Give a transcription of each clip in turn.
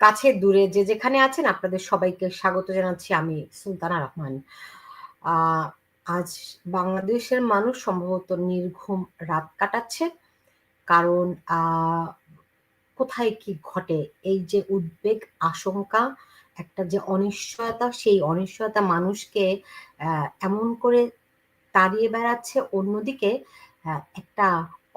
কাছে দূরে যে যেখানে আছেন আপনাদের সবাইকে স্বাগত জানাচ্ছি। আমি সুলতানা রহমান। আহ, আজ বাংলাদেশের মানুষ সম্ভবত নির্ঘুম রাত কাটাচ্ছে, কারণ কোথায় কি ঘটে, এই যে উদ্বেগ, আশঙ্কা, একটা যে অনিশ্চয়তা, সেই অনিশ্চয়তা মানুষকে এমন করে তাড়িয়ে বেড়াচ্ছে। অন্যদিকে একটা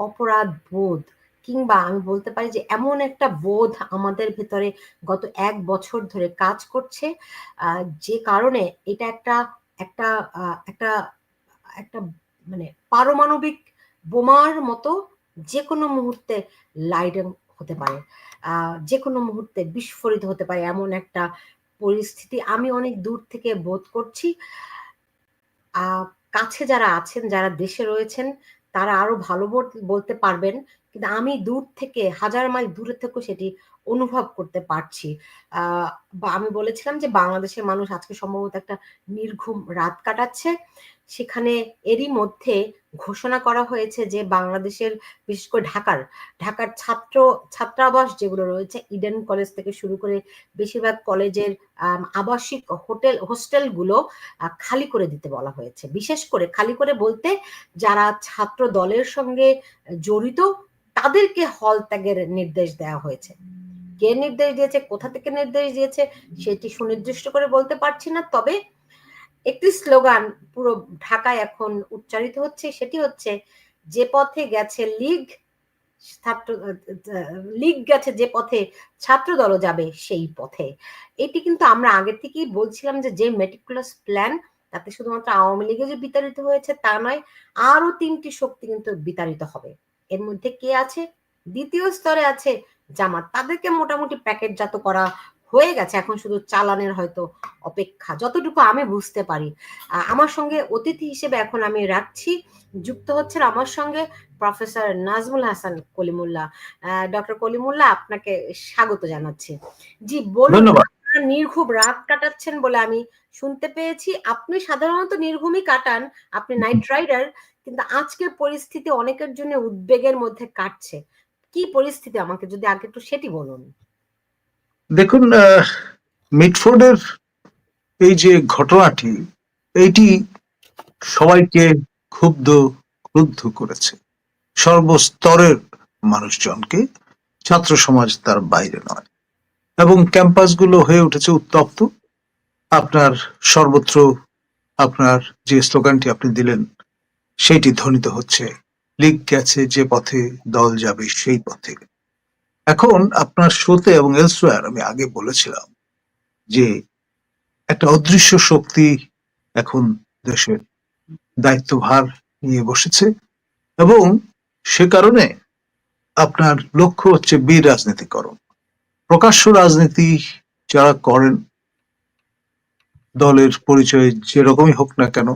অপরাধ বোধ, কিংবা আমি বলতে পারি যে এমন একটা বোধ আমাদের ভেতরে গত 1 বছর ধরে কাজ করছে, যে কারণে এটা একটা একটা একটা একটা মানে পারমাণবিক বোমার মতো যে কোনো মুহূর্তে লাইডেন হতে পারে, যে কোনো মুহূর্তে বিস্ফোরিত হতে পারে, এমন একটা পরিস্থিতি আমি অনেক দূর থেকে বোধ করছি। আহ কাছে যারা আছেন, যারা দেশে রয়েছেন, তারা আরো ভালো বলতে পারবেন, কিন্তু আমি দূর থেকে, হাজার মাইল দূরে থেকেও সেটি অনুভব করতে পারছি। বা আমি বলেছিলাম যে বাংলাদেশের মানুষ আজকে সম্ভবত একটা নির্ঘুম রাত কাটাচ্ছে। সেখানে এরই মধ্যে ঘোষণা করা হয়েছে যে বাংলাদেশের, বিশেষ করে ঢাকার ছাত্রাবাস যেগুলো রয়েছে, ইডেন কলেজ থেকে শুরু করে বেশিরভাগ কলেজের আবাসিক হোস্টেলগুলো খালি করে দিতে বলা হয়েছে। বিশেষ করে খালি করে বলতে, যারা ছাত্র দলের সঙ্গে জড়িত তাদেরকে হল ত্যাগের নির্দেশ দেওয়া হয়েছে। কে নির্দেশ দিয়েছে, কোথা থেকে নির্দেশ দিয়েছে সেটি সুনির্দিষ্ট করে বলতে পারছি না, তবে একটি স্লোগান পুরো ঢাকায় এখন উচ্চারিত হচ্ছে, সেটি হচ্ছে, যে পথে গেছে লীগ, ছাত্র লীগ গেছে যে পথে, ছাত্র দলও যাবে সেই পথে। এটি কিন্তু আমরা আগে থেকেই বলছিলাম যে মেটিকুলাস প্ল্যান, তাতে শুধুমাত্র আওয়ামী লীগে যে বিতাড়িত হয়েছে তা নয়, আরো 3টি শক্তি কিন্তু বিতাড়িত হবে। এর মধ্যে কে আছে? দ্বিতীয় স্তরে আছে জামাত। তাদেরকে মোটামুটি প্যাকেটজাত করা হয়ে গেছে, এখন শুধু চালানের হয়তো অপেক্ষা, যতটুকু আমি বুঝতে পারি। আমার সঙ্গে অতিথি হিসেবে এখন আমি রাখছি, যুক্ত হচ্ছেন আমার সঙ্গে প্রফেসর নাজমুল হাসান কলিমুল্লাহ। ডক্টর কলিমুল্লাহ, আপনাকে স্বাগত জানাচ্ছি। জি বলুন। ধন্যবাদ। আপনারা নির্ঘুম রাত কাটাচ্ছেন বলে আমি শুনতে পেয়েছি। আপনি সাধারণত নির্ঘুমই কাটান, আপনি নাইট রাইডার, কিন্তু আজকের পরিস্থিতি অনেকের জন্য উদ্বেগের মধ্যে কাটছে। কি পরিস্থিতি, আমাকে যদি আগে একটু সেটি বলুন। দেখুন, মিটফোর্ডের এই যে ঘটনাটি, এইটি সবাইকে ক্রুদ্ধ করেছে, সর্বস্তরের মানুষজনকে। ছাত্র সমাজ তার বাইরে নয়, এবং ক্যাম্পাসগুলো হয়ে উঠেছে উত্তপ্ত। আপনার সর্বত্র আপনার যে স্লোগানটি আপনি দিলেন সেইটি ধ্বনিত হচ্ছে, লীগ গেছে যে পথে, দল যাবে সেই পথে। এখন আপনার শোতে এবং এলসওয়্যার আমি আগে বলেছিলাম যে একটা অদৃশ্য শক্তি এখন দেশের দায়িত্বভার নিয়ে বসেছে, এবং সে কারণে আপনার লক্ষ্য হচ্ছে বীর রাজনীতিকরণ। প্রকাশ্য রাজনীতি যারা করেন, দলের পরিচয় যেরকমই হোক না কেন,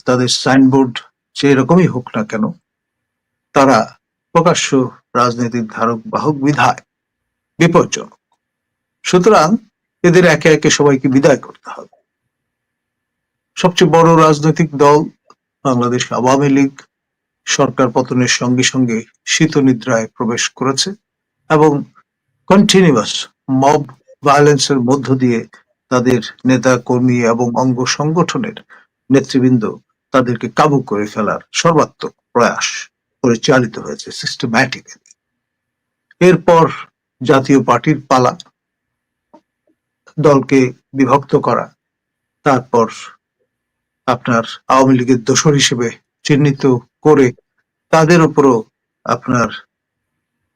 তাদের সাইনবোর্ড যেরকমই হোক না কেন, তারা প্রকাশ্য রাজনীতির ধারক বাহক বিধায় বিপজ্জনক। সুতরাং এদের একে একে সবাইকে বিদায় করতে হবে। সবচেয়ে বড় রাজনৈতিক দল বাংলাদেশ আওয়ামী লীগ সরকার পতনের সঙ্গে সঙ্গে শীতনিদ্রায় প্রবেশ করেছে, এবং কন্টিনিউয়াস মব ভায়োলেন্সের মধ্য দিয়ে তাদের নেতা কর্মী এবং অঙ্গ সংগঠনের নেতৃবৃন্দ তাদেরকে কাবু করে ফেলার সর্বাত্মক প্রয়াস পরিচালিত হয়েছে সিস্টেম্যাটিক্যালি। এরপর জাতীয় পার্টির পালা, দলকে বিভক্ত করা, তারপর আপনার আওয়ামী লীগের দোসর হিসেবে চিহ্নিত করে তাদের উপরও আপনার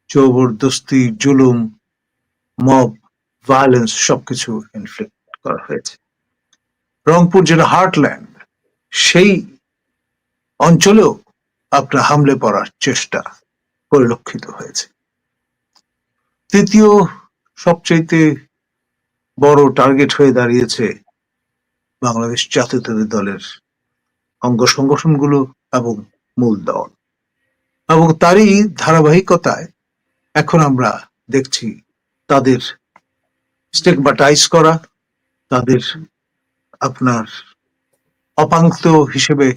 জবরদস্তি, জুলুম, মব ভায়োলেন্স সবকিছু ইনফ্লিক্ট করা হয়েছে। রংপুর যেটা হার্টল্যান্ড, সেই অঞ্চলেও আপনার হামলে পড়ার চেষ্টা পরিলক্ষিত হয়েছে। তৃতীয় সবচাইতে বড় টার্গেট হয়ে দাঁড়িয়েছে বাংলাদেশ জাতীয়তাবাদী দলের অঙ্গ সংগঠনগুলো এবং মূল দল, এবং তারই ধারাবাহিকতায় এখন আমরা দেখছি তাদের স্টেগমাটাইজ করা, তাদের আপনার অপাঙ্ক্ত হিসেবে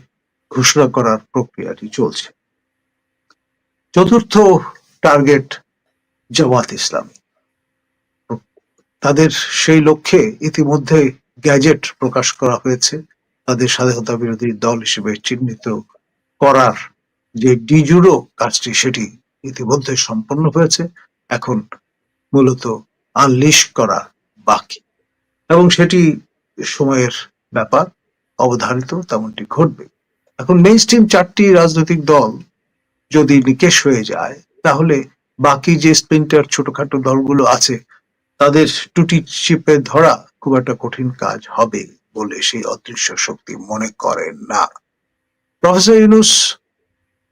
ঘোষণা করার প্রক্রিয়াটি চলছে। চতুর্থ টার্গেট জামাত ইসলামী। তাদের সেই লক্ষ্যে ইতিমধ্যে গ্যাজেট প্রকাশ করা হয়েছে। তাদের স্বাধীনতা বিরোধী দল হিসেবে চিহ্নিত করার যে ডিজুরো কাজটি সেটি ইতিমধ্যে সম্পন্ন হয়েছে। এখন মূলত আনলিশ করা বাকি, এবং সেটি সময়ের ব্যাপার, অবধারিত তেমনটি ঘটবে। এখন মেইন স্ট্রিম 4টি রাজনৈতিক দল যদি নিকেশ হয়ে যায়, তাহলে বাকি যে স্প্লিন্টার ছোটখাটো দলগুলো আছে তাদের টুটি চিপে ধরা খুব একটা কঠিন কাজ হবে বলে সেই অদৃশ্য শক্তি মনে করেন না। প্রফেসর ইউনূস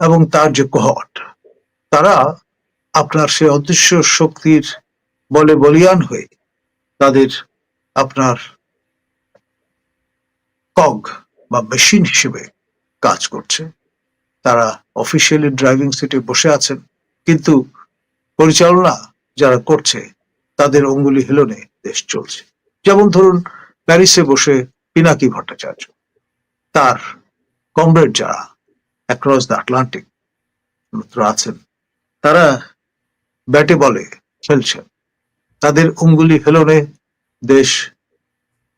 এবং তার যে কোহর্ট, তারা আপনার সেই অদৃশ্য শক্তির বলে বলিয়ান হয়ে তাদের আপনার কগ বা মেশিন হিসেবে কাজ করছে। তারা অফিসিয়ালি ড্রাইভিং সিটে বসে আছেন, কিন্তু পরিচালনা যারা করছে তাদের অঙ্গুলি হেলনে দেশ চলছে। যেমন ধরুন, প্যারিসে বসে পিনাকি ভট্টাচার্য, তার কমরেড যারা অ্যাক্রস দ্য আটলান্টিক আছেন, তারা ব্যাটে বলে খেলছেন। তাদের অঙ্গুলি হেলনে দেশ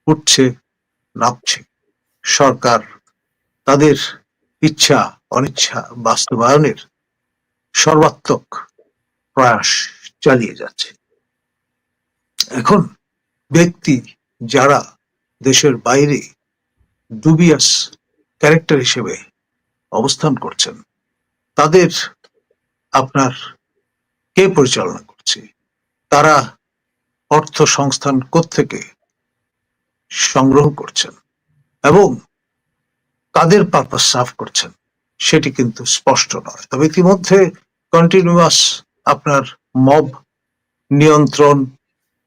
উঠছে, নামছে। সরকার তাদের ইচ্ছা অনিচ্ছা বাস্তবায়নের সর্বাত্মক প্রয়াস চালিয়ে যাচ্ছে। এখন ব্যক্তি যারা দেশের বাইরে ডুবিয়াস ক্যারেক্টার হিসেবে অবস্থান করছেন, তাদের আপনার কে পরিচালনা করছে? তারা অর্থ সংস্থান কোত্থেকে সংগ্রহ করছেন এবং কাদের পারপাস সার্ভ করছেন সেটি কিন্তু স্পষ্ট নয়। তবে ইতিমধ্যে কন্টিনিউয়াস আপনার মব নিয়ন্ত্রণ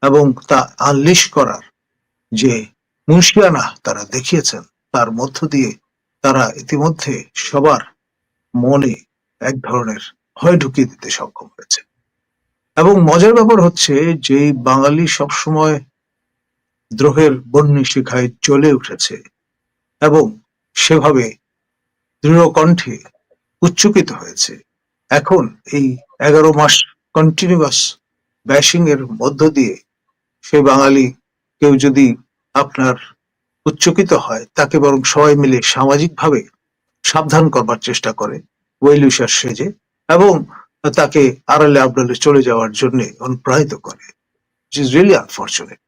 এবং তা আনলিশ করার যে মুন্সিয়ানা তারা দেখিয়েছেন, তার মধ্য দিয়ে তারা ইতিমধ্যে সবার মনে এক ধরনের ভয় ঢুকিয়ে দিতে সক্ষম হয়েছে। এবং মজার ব্যাপার হচ্ছে যে বাঙালি সবসময় দ্রোহের বন্যী শিখায় চলে উঠেছে এবং সেভাবে দৃঢ় কণ্ঠে উচ্চকিত হয়েছে, এখন এই 11 মাস কন্টিনিউয়াস ব্যাশিং এর মধ্য দিয়ে সে বাঙালি কেউ যদি আপনার উচ্চকিত হয়, তাকে বরং সবাই মিলে সামাজিকভাবে সাবধান করবার চেষ্টা করে ওয়েল উইশার সেজে, এবং তাকে আড়ালে আবডালে চলে যাওয়ার জন্য অনুপ্রাণিত করে। It is really unfortunate.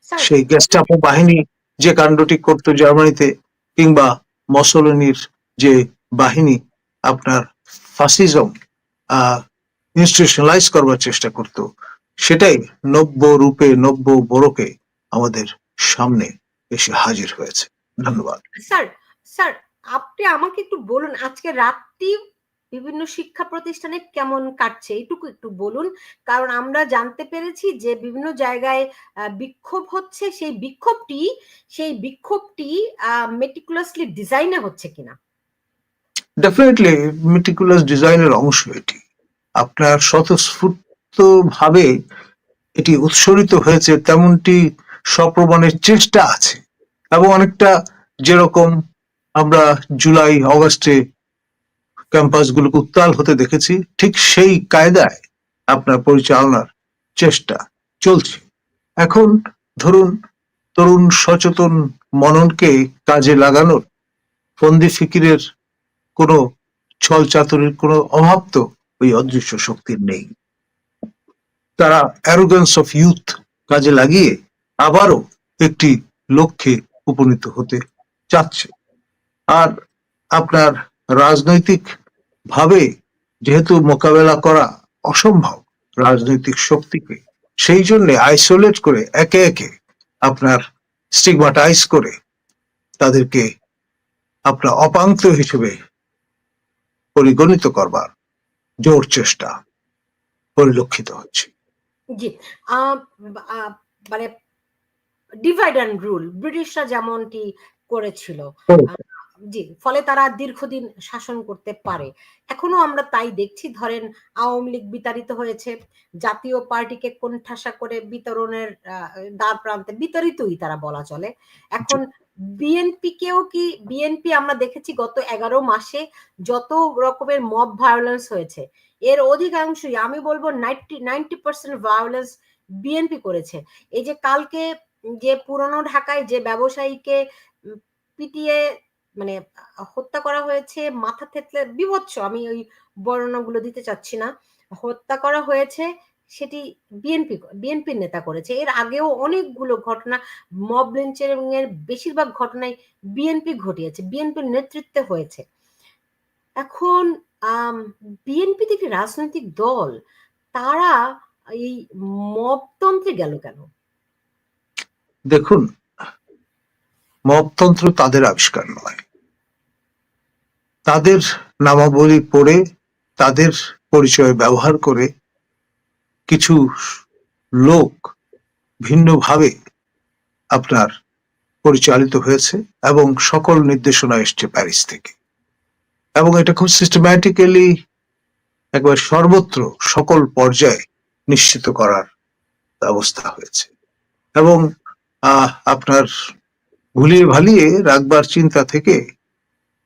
Sir, সেই গেস্টাপো বাহিনী যে কাণ্ডটি করত জার্মানিতে, কিংবা মসোলিনির যে বাহিনী আপনার ফাসিজম ইনস্টিটিউশনালাইজ করবার চেষ্টা করত, সেটাই নব্য রূপে নব্য বরকে আমাদের সামনে এসে হাজির হয়েছে। ধন্যবাদ। স্যার, স্যার আপনি আমাকে একটু বলুন, আজকে রাতটি বিভিন্ন শিক্ষা প্রতিষ্ঠানে কেমন কাটছে এইটুকু একটু বলুন। কারণ আমরা জানতে পেরেছি যে বিভিন্ন জায়গায় বিক্ষোভ হচ্ছে, সেই বিক্ষোভটি মেটিকুলাসলি ডিজাইনে হচ্ছে কিনা। ডেফিনেটলি মেটিকুলাস ডিজাইনের অংশ এটি। আপনার স্বতঃস্ফূর্ত ভাবে এটি উৎসরিত হয়েছে তেমনটি সপ্রমাণের চেষ্টা আছে, এবং অনেকটা যেরকম আমরা জুলাই অগাস্টে ক্যাম্পাসগুলোকে উত্তাল হতে দেখেছি, ঠিক সেই কায়দায় আপনার পরিচালনার চেষ্টা চলছে। এখন ধরুন, তরুণ সচেতন মননকে কাজে লাগানোর ফন্দি ফিকিরের কোনো ছল চাতুরির কোনো অভাব তো ওই অদৃশ্য শক্তির নেই। তারা অ্যারোগেন্স অফ ইউথ কাজে লাগিয়ে আবারও একটি লক্ষ্যে উপনীত হতে চাচ্ছে। আর আপনার রাজনৈতিক ভাবে যেহেতু মোকাবেলা করা অসম্ভব রাজনৈতিক শক্তিকে, সেই জন্য আইসোলেট করে একে একে আপনার স্টিগমাটাইজ করে তাদেরকে আপনার অপাঙ্ক্ত হিসেবে পরিগণিত করবার জোর চেষ্টা পরিলক্ষিত হচ্ছে। জি, মানে ডিভাইড অ্যান্ড রুল ব্রিটিশরা যেমনটি করেছিল, জি, ফলে তারা দীর্ঘদিন শাসন করতে পারে। এখনো আমরা তাই দেখছি। ধরেন, আওয়ামী লীগ বিতাড়িত হয়েছে, জাতীয় পার্টিকে কোণঠাসা করে বিতরণের দ্বার প্রান্তে বিতাড়িতই তারা বলা চলে। এখন বিএনপি আমরা দেখেছি গত 11 মাসে যত রকমের মব ভায়োলেন্স হয়েছে, এর অধিকাংশই, আমি বলবো 90% ভায়োলেন্স বিএনপি করেছে। এই যে কালকে যে পুরানো ঢাকায় যে ব্যবসায়ীকে পিটিয়ে মানে হত্যা করা হয়েছে, মাথা থেতলে বীভৎস, আমি ওই বর্ণনাগুলো দিতে চাচ্ছি না। হত্যা করা হয়েছে, সেটি বিএনপির নেতা করেছে। এর আগেও অনেকগুলো ঘটনা, মব লিঞ্চিং এর বেশিরভাগ ঘটনাই বিএনপি ঘটিয়েছে, বিএনপির নেতৃত্বে হয়েছে। এখন বিএনপি থেকে রাজনৈতিক দল, তারা এই মবতন্ত্রে গেল কেন? দেখুন, মবতন্ত্র তাদের আবিষ্কার নয়। তাদের নামাবলী পড়ে, তাদের পরিচয় ব্যবহার করে কিছু লোক ভিন্নভাবে আপনার পরিচালিত হয়েছে এবং সকল নির্দেশনা এসছে প্যারিস থেকে, এবং এটা খুব সিস্টেম্যাটিক্যালি একবার সর্বত্র সকল পর্যায়ে নিশ্চিত করার ব্যবস্থা হয়েছে। এবং আপনার ভুলিয়ে ভালিয়ে রাখবার চিন্তা থেকে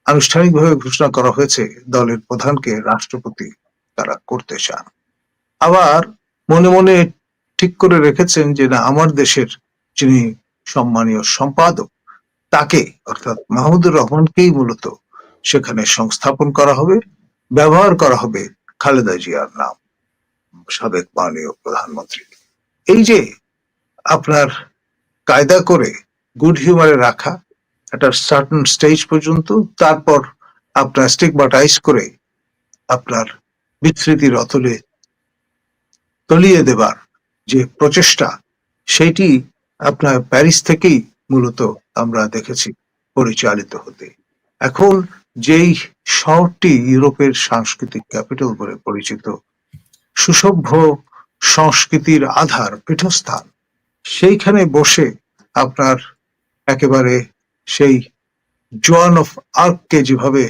আনুষ্ঠানিকভাবে ঘোষণা করা হয়েছে দলের প্রধানকে রাষ্ট্রপতি তারা করতে চান। আবার মনে মনে ঠিক করে রেখেছেন যে না, আমার দেশের যিনি সম্মানীয় সম্পাদক, তাকে অর্থাৎ মাহমুদুর রহমানকেই মূলত সেখানে সংস্থাপন করা হবে, ব্যবহার করা হবে খালেদা জিয়ার নাম, সাবেক মাননীয় প্রধানমন্ত্রী। এই যে আপনার কায়দা করে গুড হিউমারে রাখা একটা সার্টেন স্টেজ পর্যন্ত, তারপর আপনার স্টিগমাটাইজ করে আপনার বিস্মৃতির অতলে তলিয়ে দেবার যে প্রচেষ্টা, সেটি আপনার প্যারিস থেকেই মূলত আমরা দেখেছি পরিচালিত হতে। এখন যেই শহরটি ইউরোপের সাংস্কৃতিক ক্যাপিটাল বলে পরিচিত, সুসভ্য সংস্কৃতির আধার পীঠস্থান, সেইখানে বসে আপনার একেবারে সেই জোয়ান অফ আর্ককে যেভাবে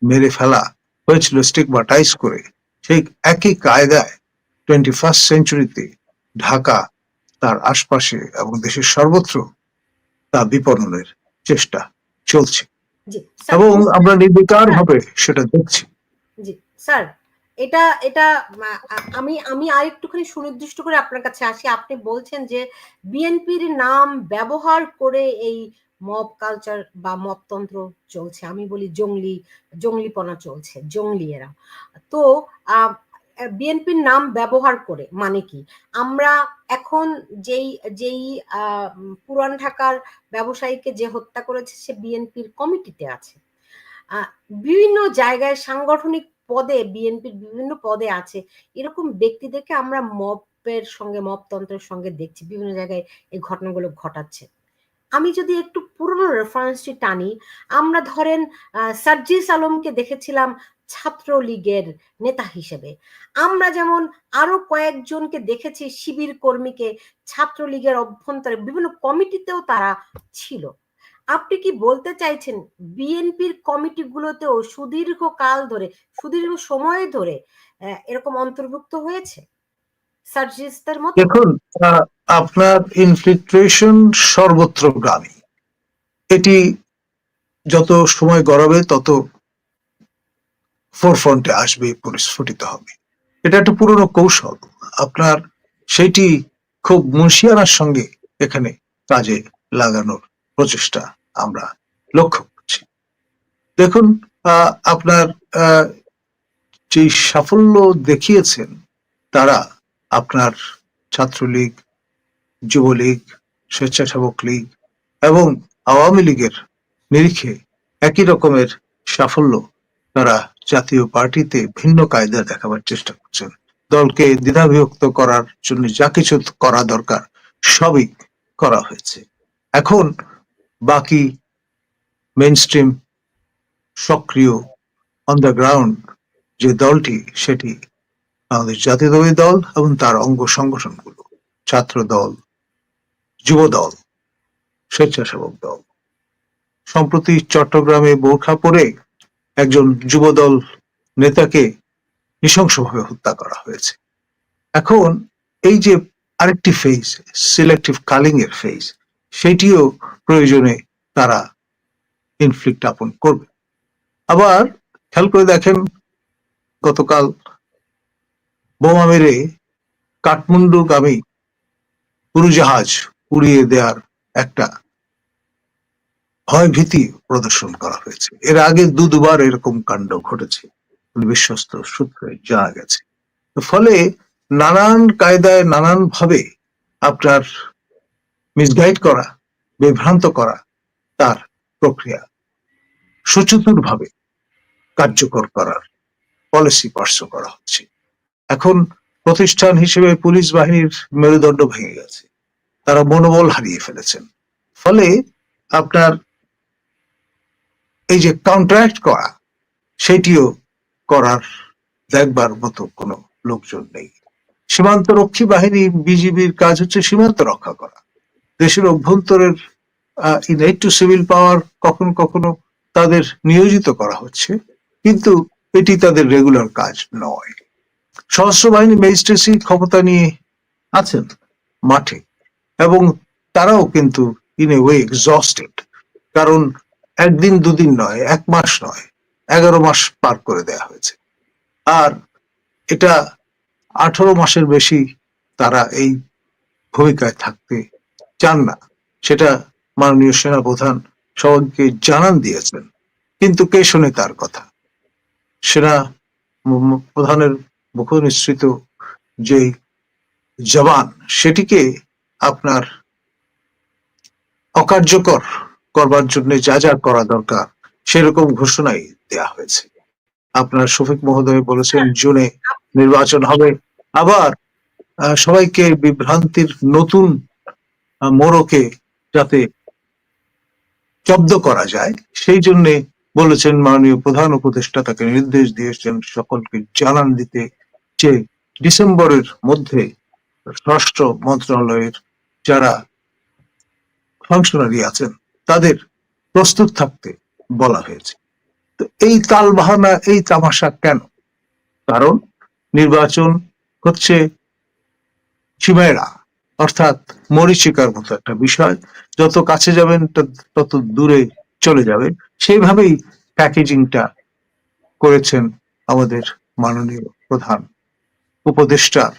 মেরে ফেলা হয়েছিল স্টিগমাটাইজ করে, সেই একই কায়দায় 21st সেঞ্চুরিতে ঢাকা, তার আশপাশে এবং দেশের সর্বত্র তা বিপণনের চেষ্টা চলছে, জি স্যার, এবং আমরা নির্বিকার ভাবে সেটা দেখছি। জি স্যার, এটা এটা আমি আমি আরেকটুখানি সুনির্দিষ্ট করে আপনার কাছে আসি। আপনি বলছেন যে বিএনপির নাম ব্যবহার করে এই মব কালচার বা মবতন্ত্র চলছে। আমি বলি জঙ্গলিপনা চলছে, জঙ্গলি এরা। তো বিএনপির নাম ব্যবহার করে মানে কি? আমরা এখন যেই যেই পুরান ঢাকার ব্যবসায়ীকে যে হত্যা করেছে, সে বিএনপির কমিটিতে আছে। বিভিন্ন জায়গায় সাংগঠনিক পদে, বিএনপির বিভিন্ন পদে আছে। এরকম ব্যক্তিদেরকে আমরা মবের সঙ্গে, মবতন্ত্রের সঙ্গে দেখছি, বিভিন্ন জায়গায় এই ঘটনাগুলো ঘটাচ্ছে। আমি যদি একটু পুরনো রেফারেন্সটি টানি, আমরা ধরেন সার্জিস আলমকে দেখেছিলাম ছাত্রলীগের নেতা হিসেবে। আমরা যেমন আরো কয়েকজনকে দেখেছি শিবির কর্মীকে ছাত্রলীগের অভ্যন্তরে বিভিন্ন কমিটিতেও তারা ছিল। আপনি কি বলতে চাইছেন বিএনপির কমিটিগুলোতেও সুদীর্ঘ কাল ধরে, সুদীর্ঘ সময় ধরে এরকম অন্তর্ভুক্ত হয়েছে সার্জিসদের মতো? দেখুন, আপনার ইনফিল্ট্রেশন সর্বত্রগামী। এটি যত সময় গড়াবে তত ফোরফ্রন্টে আসবে, পরিস্ফুটিত হবে। এটা একটা পুরনো কৌশল, আপনার সেটি খুব মুন্সিয়ানার সঙ্গে এখানে কাজে লাগানোর প্রচেষ্টা আমরা লক্ষ্য করছি। দেখুন, আপনার যে সাফল্য দেখিয়েছেন তারা, আপনার ছাত্রলীগ, যুবলীগ, স্বেচ্ছাসেবক লীগ এবং আওয়ামী লীগের নিরিখে একই রকমের সাফল্য তারা জাতীয় পার্টিতে ভিন্ন কায়দা দেখাবার চেষ্টা করছেন। দলকে দ্বিধাবিভক্ত করার জন্য যা কিছু করা দরকার সবই করা হয়েছে। এখন বাকি মেইনস্ট্রিম সক্রিয় অন দ্য গ্রাউন্ড যে দলটি, সেটি আমাদের জাতীয়তাবাদী দল এবং তার অঙ্গ সংগঠনগুলো, ছাত্র দল, যুব দল, স্বেচ্ছাসেবক দল। সম্প্রতি চট্টগ্রামে বোরখা পরে একজন যুবদল নেতাকে নৃশংসভাবে হত্যা করা হয়েছে। এখন এই যে আরেকটি ফেজ, সিলেক্টিভ কালিং এর ফেজ, সেটিও প্রয়োজনে তারা ইনফ্লিক্ট আপন করবে। আবার খেয়াল করে দেখেন, গতকাল বোমা মেরে কাঠমান্ডুগামী উড়োজাহাজ উড়িয়ে দেওয়ার একটা ভয় ভীতি প্রদর্শন করা হয়েছে। এর আগে দুবার এরকম কাণ্ড ঘটেছে বিশ্বস্ত সূত্রে জানা গেছে। ফলে নানান কায়দায় নানান ভাবে আপনার মিসগাইড করা, বিভ্রান্ত করা তার প্রক্রিয়া সুচতুর ভাবে কার্যকর করার পলিসি পার্সু করা হচ্ছে। এখন প্রতিষ্ঠান হিসেবে পুলিশ বাহিনীর মেরুদণ্ড ভেঙে গেছে, তারা মনোবল হারিয়ে ফেলেছেন। ফলে আপনার এই যে কাউন্টারাক্ট করা, সেটিও করার দেখবার মতো কোনো লোকজন নেই। সীমান্ত রক্ষী বাহিনী বিজিবির কাজ হচ্ছে সীমান্ত রক্ষা করা, দেশের অভ্যন্তরের ইনএড টু সিভিল পাওয়ার কখনো কখনো তাদের নিয়োজিত করা হচ্ছে, কিন্তু এটি তাদের রেগুলার কাজ নয়। সশস্ত্র বাহিনী ম্যাজিস্ট্রেসি ক্ষমতা নিয়ে আছেন মাঠে, এবং তারাও কিন্তু ইন এ ওয়ে এক্সস্টেড, কারণ একদিন দুদিন নয়, 1 মাস নয়, 11 মাস পার করে দেয়া হয়েছে। আর এটা 18 মাসের বেশি তারা এই ভূমিকায় থাকতে চান না, সেটা মাননীয় সেনাপ্রধান সবাইকে জানান দিয়েছেন। কিন্তু কে শোনে তার কথা? সেনা প্রধানের মুখ নিঃসৃত যে জবান, সেটিকে আপনার অকার্যকর করবার জন্য যা যা করা দরকার সেরকম ঘোষণাই দেয়া হয়েছে। আপনার শফিক মহোদয় বলেছেন জুনে নির্বাচন হবে, আবার সবাইকে বিভ্রান্তির নতুন মোড়কে যাতে জব্দ করা যায় সেই জন্য বলেছেন মাননীয় প্রধান উপদেষ্টা তাকে নির্দেশ দিয়েছেন সকলকে জানান দিতে যে ডিসেম্বরের মধ্যে স্বরাষ্ট্র মন্ত্রণালয়ের যারা ফাংশনারি আছেন তাদের প্রস্তুত থাকতে বলা হয়েছে। তো এই তালবাহানা, এই তামাশা কেন? কারণ নির্বাচন হচ্ছে চিমেরা, অর্থাৎ মরীচিকার মতো একটা বিষয়, যত কাছে যাবেন তত দূরে চলে যাবে। সেইভাবেই প্যাকেজিংটা করেছেন আমাদের মাননীয় প্রধান উপদেষ্টার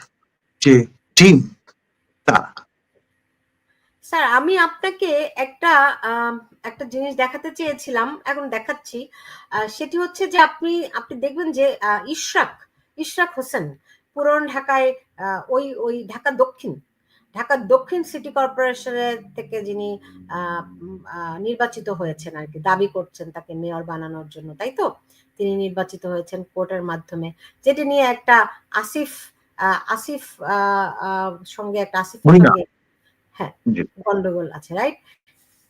যে টিম তারা। স্যার, আমি আপনাকে একটা একটা জিনিস দেখাতে চেয়েছিলাম, এখন দেখাচ্ছি। সেটি হচ্ছে যে আপনি দেখবেন যে ইশরাক হোসেন পুরান ঢাকায়, ওই ঢাকা দক্ষিণ সিটি কর্পোরেশনের থেকে যিনি নির্বাচিত হয়েছেন আর কি, দাবি করছেন তাকে মেয়র বানানোর জন্য, তাই তো? তিনি নির্বাচিত হয়েছেন কোর্টের মাধ্যমে, যেটি নিয়ে একটা আসিফ সঙ্গে একটা আসিফের সঙ্গে হ্যাঁ গন্ডগোল আছে, রাইট?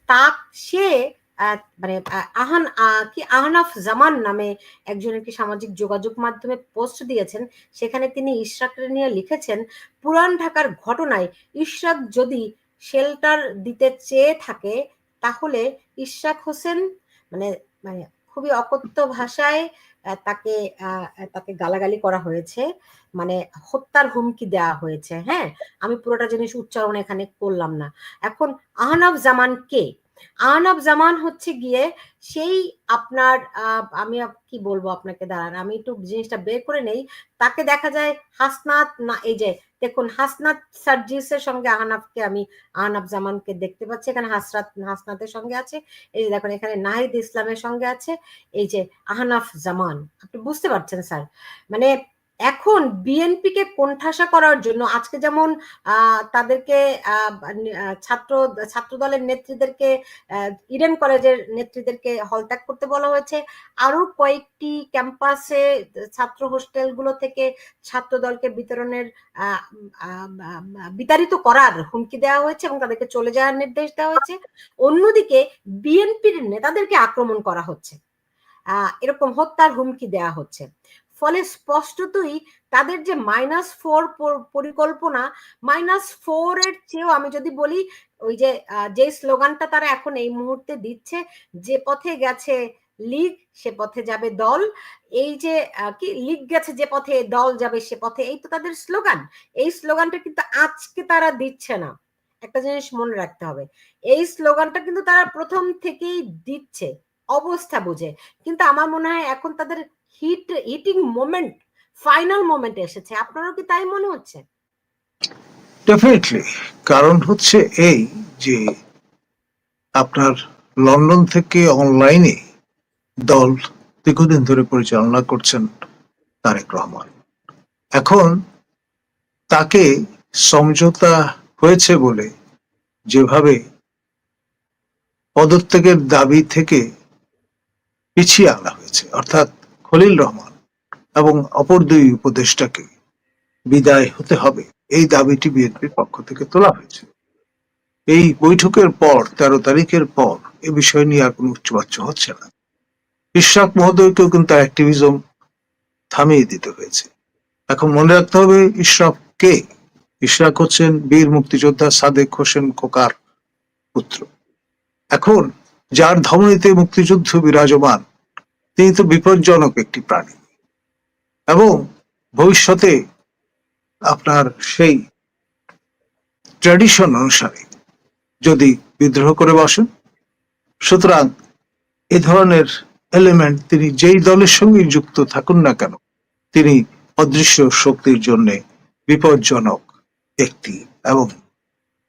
তা সে মানে আহনাফ জামান নামে একজন একটি সামাজিক যোগাযোগ মাধ্যমে পোস্ট দিয়েছেন, সেখানে তিনি ইশরাককে নিয়ে লিখেছেন, পুরান ঢাকার ঘটনায় ইশরাক যদি শেল্টার দিতে চেয়ে থাকে তাহলে ইশরাক হোসেন মানে মানে খুবই অকথ্য ভাষায় তাকে তাকে গালাগালি করা হয়েছে, মানে হত্যার হুমকি দেওয়া হয়েছে। হ্যাঁ, আমি পুরোটা জিনিস উচ্চারণ এখানে করলাম না। এখন আহনাফ জামান কে? আহনাফ জামান হচ্ছে গিয়ে সেই আপনার আমি কি বলবো আপনাকে, দাঁড়ান আমি একটু জিনিসটা বের করে নেই। তাকে দেখা যায় হাসনাত, না এই যে দেখুন হাসনাত সার্জিসের সঙ্গে আহনাফ জামানকে দেখতে পাচ্ছি। এখানে হাসনাতের সঙ্গে আছে, এই যে দেখুন এখানে নাহিদ ইসলামের সঙ্গে আছে, এই যে আহনাফ জামান। আপনি বুঝতে পারছেন স্যার? মানে এখন বিএনপি কে কোণঠাসা করার জন্য আজকে যেমন তাদেরকে ছাত্র দলের নেত্রীদেরকে, ইডেন কলেজের নেত্রীদেরকে হলত্যাগ করতে বলা হয়েছে, আরো কয়েকটি ক্যাম্পাসে ছাত্র হোস্টেলগুলো থেকে ছাত্র দলকে বিতাড়িত করার হুমকি দেওয়া হয়েছে এবং তাদেরকে চলে যাওয়ার নির্দেশ দেওয়া হয়েছে। অন্যদিকে বিএনপির নেতাদেরকে আক্রমণ করা হচ্ছে, এরকম হত্যার হুমকি দেওয়া হচ্ছে। ফলে স্পষ্টতই তাদের যে -4 পরিকল্পনা, -4 এর চেয়েও আমি যদি বলি, ওই যে স্লোগানটা তারা এখন এই মুহূর্তে দিচ্ছে, যে পথে গেছে লীগ সে পথে যাবে দল, এই যে কি লীগ গেছে যে পথে দল যাবে সে পথে, এই তো তাদের স্লোগান। এই স্লোগানটা কিন্তু আজকে তারা দিচ্ছে না, একটা জিনিস মনে রাখতে হবে। এই স্লোগানটা কিন্তু তারা প্রথম থেকেই দিচ্ছে অবস্থা বুঝে, কিন্তু আমার মনে হয় এখন তাদের হিটিং মোমেন্ট, ফাইনাল মোমেন্ট এসেছে। আপনারও কি তাই মনে হচ্ছে? ডেফিনেটলি। কারণ হচ্ছে এই যে আপনার লন্ডন থেকে অনলাইনে দল দীর্ঘদিন ধরে পরিচালনা করছেন তারেক রহমান। এখন তাকে সমঝোতা হয়েছে বলে যেভাবে পদত্যাগের দাবি থেকে পিছিয়ে আনা হয়েছে, অর্থাৎ খলিল রহমান এবং অপর দুই উপদেষ্টাকে বিদায় হতে হবে, এই দাবিটি বিএনপির পক্ষ থেকে তোলা হয়েছে। এই বৈঠকের পর 13 তারিখের পর এ বিষয় নিয়ে আর কোনো উচ্চবাচ্য হচ্ছে না। ইশরাক মহোদয়কেও কিন্তু অ্যাক্টিভিজম থামিয়ে দিতে হয়েছে। এখন মনে রাখতে হবে ইশরাক কে। ইশরাক হচ্ছেন বীর মুক্তিযোদ্ধা সাদেক হোসেন খোকার পুত্র। এখন যার ধমনীতে মুক্তিযুদ্ধ বিরাজমান, তিনি তো বিপজ্জনক একটি প্রাণী, এবং ভবিষ্যতে আপনার সেই ট্র্যাডিশন অনুসারে যদি বিদ্রোহ করে বসেন, সুতরাং এ ধরনের এলিমেন্ট তিনি যেই দলের সঙ্গে যুক্ত থাকুন না কেন, তিনি অদৃশ্য শক্তির জন্য বিপজ্জনক ব্যক্তি এবং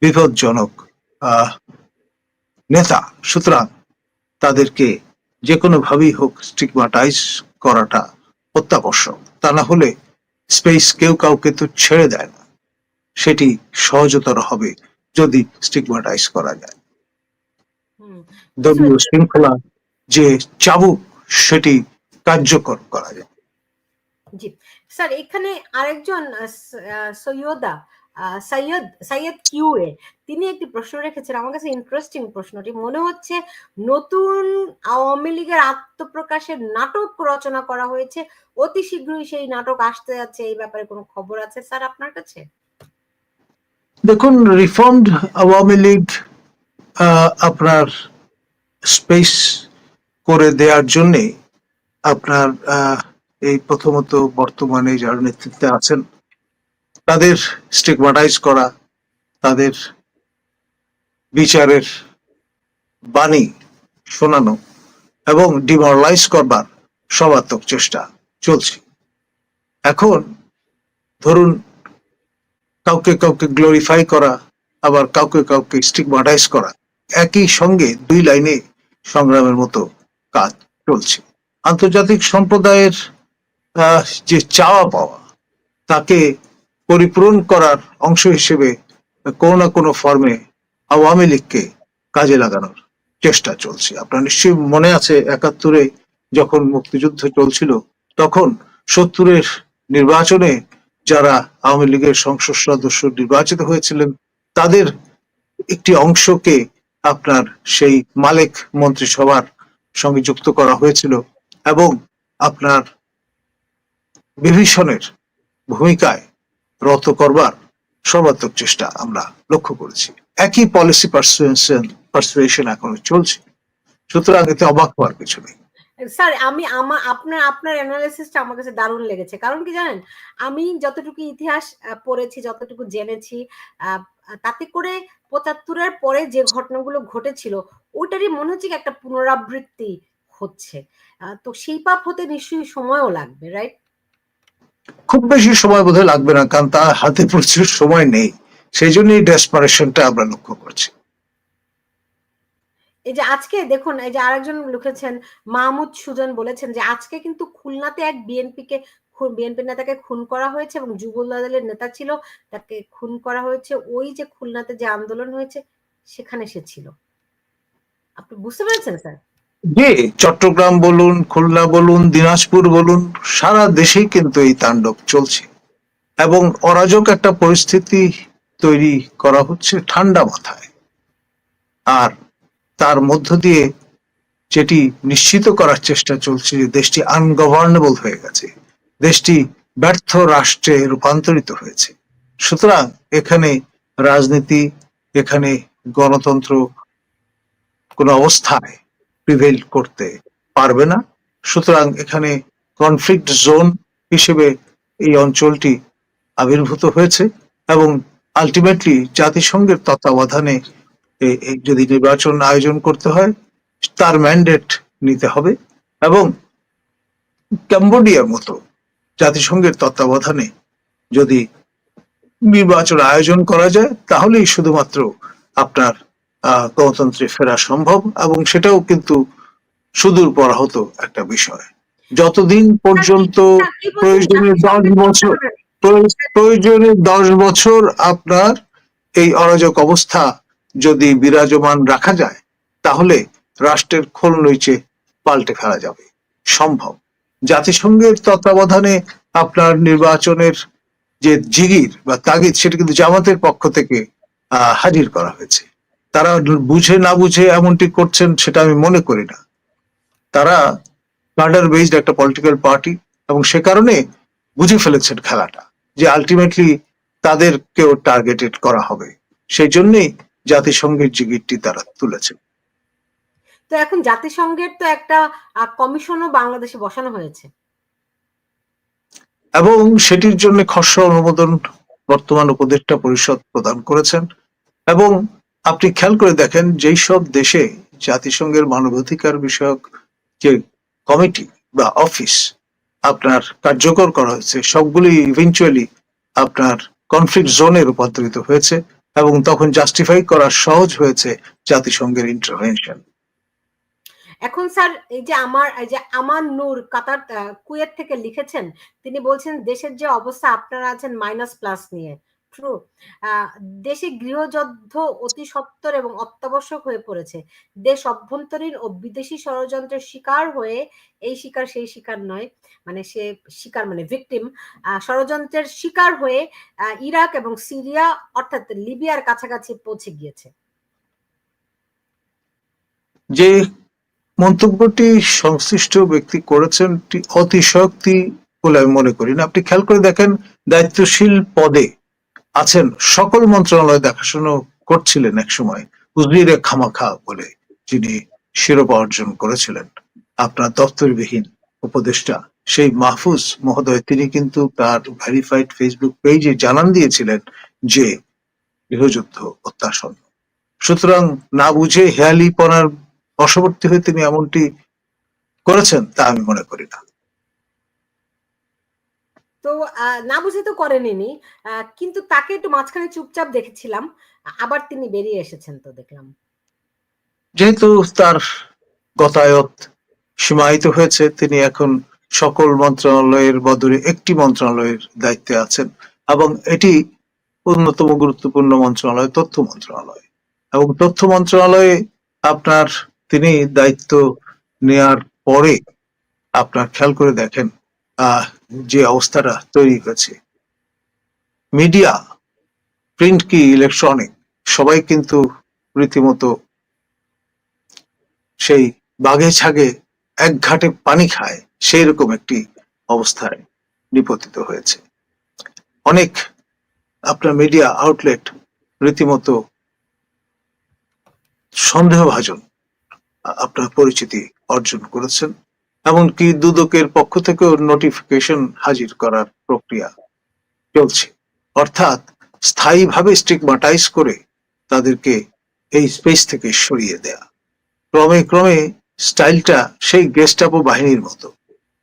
বিপজ্জনক নেতা। সুতরাং তাদেরকে যে কোনো ভাবেই হোক স্টিগমাটাইজ করাটা অত্যাবশ্যক। তা না হলে স্পেস কেউ কাউকে তো ছেড়ে দেয় না, সেটি সহজতর হবে যদি স্টিগমাটাইজ করা যায়। দলীয় শৃঙ্খলা যে চাবুক, সেটি কার্যকর করা যায়। জি স্যার, এখানে আরেকজন সৈয়দ কিউএ তিনি একটি প্রশ্ন রেখেছেন, আমার কাছে ইন্টারেস্টিং প্রশ্নটি মনে হচ্ছে। নতুন আওয়ামী লীগের আত্মপ্রকাশের নাটক রচনা করা হয়েছে, অতি শীঘ্রই সেই নাটক আসতে যাচ্ছে, এই ব্যাপারে কোনো খবর আছে স্যার আপনার কাছে? দেখুন, রিফর্মড আওয়ামী লীগ আপনার স্পেস করে দেওয়ার জন্য আপনার এই প্রথমত বর্তমানে যারা নেতৃত্বে আছেন তাদের স্টিগমাটাইজ করা, তাদের বিচারের বাণী শোনানো এবং ডিমোরালাইজ করবার সর্বাত্মক চেষ্টা চলছে। এখন ধরুন, কাউকে কাউকে গ্লোরিফাই করা, আবার কাউকে কাউকে স্টিগমাটাইজ করা, একই সঙ্গে দুই লাইনে সংগ্রামের মতো কাজ চলছে। আন্তর্জাতিক সম্প্রদায়ের যে চাওয়া পাওয়া, তাকে পরিপূরণ করার অংশ হিসেবে কোনো না কোনো ফর্মে আওয়ামী লীগকে কাজে লাগানোর চেষ্টা চলছে। আপনার নিশ্চয়ই মনে আছে 71-এ যখন মুক্তিযুদ্ধ চলছিল, তখন 70-এর নির্বাচনে যারা আওয়ামী লীগের সংসদ সদস্য নির্বাচিত হয়েছিলেন, তাদের একটি অংশকে আপনার সেই মালেক মন্ত্রিসভার সঙ্গে যুক্ত করা হয়েছিল এবং আপনার বিভীষণের ভূমিকায় রত করবার সর্বাত্মক চেষ্টা আমরা লক্ষ্য করেছি। একই পলিসি পারসুয়েশন এখনো চলছে। সুতরাং এতে অবাক হওয়ার কিছু নেই। স্যার, আমি আপনার অ্যানালাইসিসটা আমার কাছে দারুণ লেগেছে। কারণ কি জানেন, আমি যতটুকু ইতিহাস পড়েছি, যতটুকু জেনেছি, তাতে করে 75-এর পরে যে ঘটনাগুলো ঘটেছিল ওইটারই মনে হচ্ছে একটা পুনরাবৃত্তি হচ্ছে। তো সেই পাপ হতে নিশ্চয়ই সময়ও লাগবে, রাইট? খুব বেশি সময় বোধহয় লাগবে না, কারণ তার হাতে প্রচুর সময় নেই। সেই জন্যই ডেসপারেশনটা আমরা লক্ষ্য করছি। এই যে আজকে দেখুন, এই যে আরেকজন লিখেছেন, মাহমুদ সুজন বলেছেন যে আজকে কিন্তু খুলনাতে এক বিএনপি নেতাকে খুন করা হয়েছে এবং যুবদলের নেতা ছিল, তাকে খুন করা হয়েছে। ওই যে খুলনাতে যে আন্দোলন হয়েছে সেখানে সে ছিল। আপনি বুঝতে পেরেছেন স্যার? যে চট্টগ্রাম বলুন, খুলনা বলুন, দিনাজপুর বলুন, সারা দেশেই কিন্তু এই তাণ্ডব চলছে এবং অরাজক একটা পরিস্থিতি তৈরি করা হচ্ছে ঠান্ডা মাথায়। আর তার মধ্য দিয়ে যেটি নিশ্চিত করার চেষ্টা চলছে যে দেশটি আনগভর্নেবল হয়ে গেছে, দেশটি ব্যর্থ রাষ্ট্রে রূপান্তরিত হয়েছে। সুতরাং এখানে রাজনীতি, এখানে গণতন্ত্র কোন অবস্থায় প্রিভেল করতে পারবে না। সুতরাং এখানে কনফ্লিক্ট জোন হিসেবে এই অঞ্চলটি আবির্ভূত হয়েছে এবং আলটিমেটলি জাতিসংঘের তত্ত্বাবধানে যদি নির্বাচন আয়োজন করতে হয়, তার ম্যান্ডেট নিতে হবে এবং ক্যাম্বোডিয়ার মতো জাতিসংঘের তত্ত্বাবধানে যদি নির্বাচন আয়োজন করা যায়, তাহলেই শুধুমাত্র আপনার গণতন্ত্রে ফেরা সম্ভব, এবং সেটাও কিন্তু সুদূর পরাহত একটা বিষয়। যতদিন পর্যন্ত কি বলছেন প্রয়োজনে 10 জাতিসংঘের বছর প্রস্তাবে? প্রয়োজনে 10 বছর আপনার এই অরাজক অবস্থা যদি বিরাজমান রাখা যায়, তাহলে রাষ্ট্রের খোল নইচে পাল্টে ফেলা যাবে, সম্ভব। জাতিসংঘের তত্ত্বাবধানে আপনার নির্বাচনের যে জিগির বা তাগিদ, সেটা কিন্তু জামাতের পক্ষ থেকে হাজির করা হয়েছে। তারা বুঝে না বুঝে এমনটি করছেন সেটা আমি মনে করি না। তারা কার্ডার বেসড একটা পলিটিক্যাল পার্টি, এবং সে কারণে বুঝে ফেলেছেন খেলাটা, যে আলটিমেটলি তাদেরকেও টার্গেটেড করা হবে। সেই জন্যই জাতিসংঘের জিগিরটি তারা তুলেছেন। তো এখন জাতিসংঘের তো একটা কমিশনও বাংলাদেশে বসানো হয়েছে, এবং সেটির জন্য খসড়া অনুমোদন বর্তমান উপদেষ্টা পরিষদ প্রদান করেছেন। এবং আপনি খেয়াল করে দেখেন, যেই সব দেশে জাতিসংঘের মানবাধিকার বিষয়ক যে কমিটি বা অফিস আপনার কার্যকর করা হয়েছে, সবগুলি ইভেন্চুয়ালি আপনার কনফ্লিক্ট জোনে রূপান্তরিত হয়েছে, এবং তখন জাস্টিফাই করা সহজ হয়েছে জাতিসংঘের ইন্টারভেনশন। এখন স্যার এই যে আমান নূর কাতার কুয়েত থেকে লিখেছেন, তিনি বলছেন দেশের যে অবস্থা আপনারা আছেন মাইনাস প্লাস নিয়ে। ট্রু। দেশে গৃহযুদ্ধ অতি সত্বর এবং অত্যাবশ্যক হয়ে পড়েছে। দেশ অভ্যন্তরীণ ও বিদেশি ষড়যন্ত্রের শিকার হয়ে, এই শিকার সেই শিকার নয়, মানে সে শিকার মানে ভিকটিম, ষড়যন্ত্রের শিকার হয়ে ইরাক এবং সিরিয়া অর্থাৎ লিবিয়ার কাছাকাছি পৌঁছে গিয়েছে। যে মন্তব্যটি সংশ্লিষ্ট ব্যক্তি করেছেন অতিশয়োক্তি বলে আমি মনে করি না। আপনি খেয়াল করে দেখেন, দায়িত্বশীল পদে আছেন, সকল মন্ত্রণালয় দেখাশোনা করছিলেন এক সময় উজিরে খামাখা বলে, যিনি শিরোপা অর্জন করেছিলেন, আপনার দপ্তরবিহীন উপদেষ্টা সেই মাহফুজ মহোদয়, তিনি কিন্তু তার ভেরিফাইড ফেসবুক পেজে জানান দিয়েছিলেন যে গৃহযুদ্ধ অত্যাসন্ন। সুতরাং না বুঝে হেয়ালিপনার বশবর্তী হয়ে তিনি এমনটি করেছেন তা আমি মনে করি না। তো না বুঝে তো করেনি, কিন্তু তাকে একটু মাঝখানে চুপচাপ দেখেছিলাম, আবার তিনি বেরিয়ে এসেছেন তো দেখলাম। যেহেতু তার গতায়ত সীমায়িত হয়েছে, তিনি এখন সকল মন্ত্রণালয়ের বদলে একটি মন্ত্রণালয়ের দায়িত্বে আছেন, এবং এটি অন্যতম গুরুত্বপূর্ণ মন্ত্রণালয় তথ্য মন্ত্রণালয়। এবং তথ্য মন্ত্রণালয়ে আপনার তিনি দায়িত্ব নেয়ার পরে আপনার খেয়াল করে দেখেন যে অবস্থাটা তৈরি হয়েছে, মিডিয়া, প্রিন্ট কি ইলেকট্রনিক, সবাই কিন্তু রীতিমতো সেই বাঘে ছাগে এক ঘাটে পানি খায়, সেই রকম একটি অবস্থায় নিপতিত হয়েছে। অনেক আপনার মিডিয়া আউটলেট রীতিমতো সন্দেহভাজন আপনার পরিচিতি অর্জন করেছেন, এমনকি দুদকের পক্ষ থেকেও নোটিফিকেশন হাজির করার প্রক্রিয়া চলছে। অর্থাৎ স্থায়ীভাবে স্টিগমাটাইজ করে তাদেরকে এই স্পেস থেকে সরিয়ে দেয়া। ক্রমে ক্রমে স্টাইলটা সেই গেস্টাপো বাহিনীর মতো,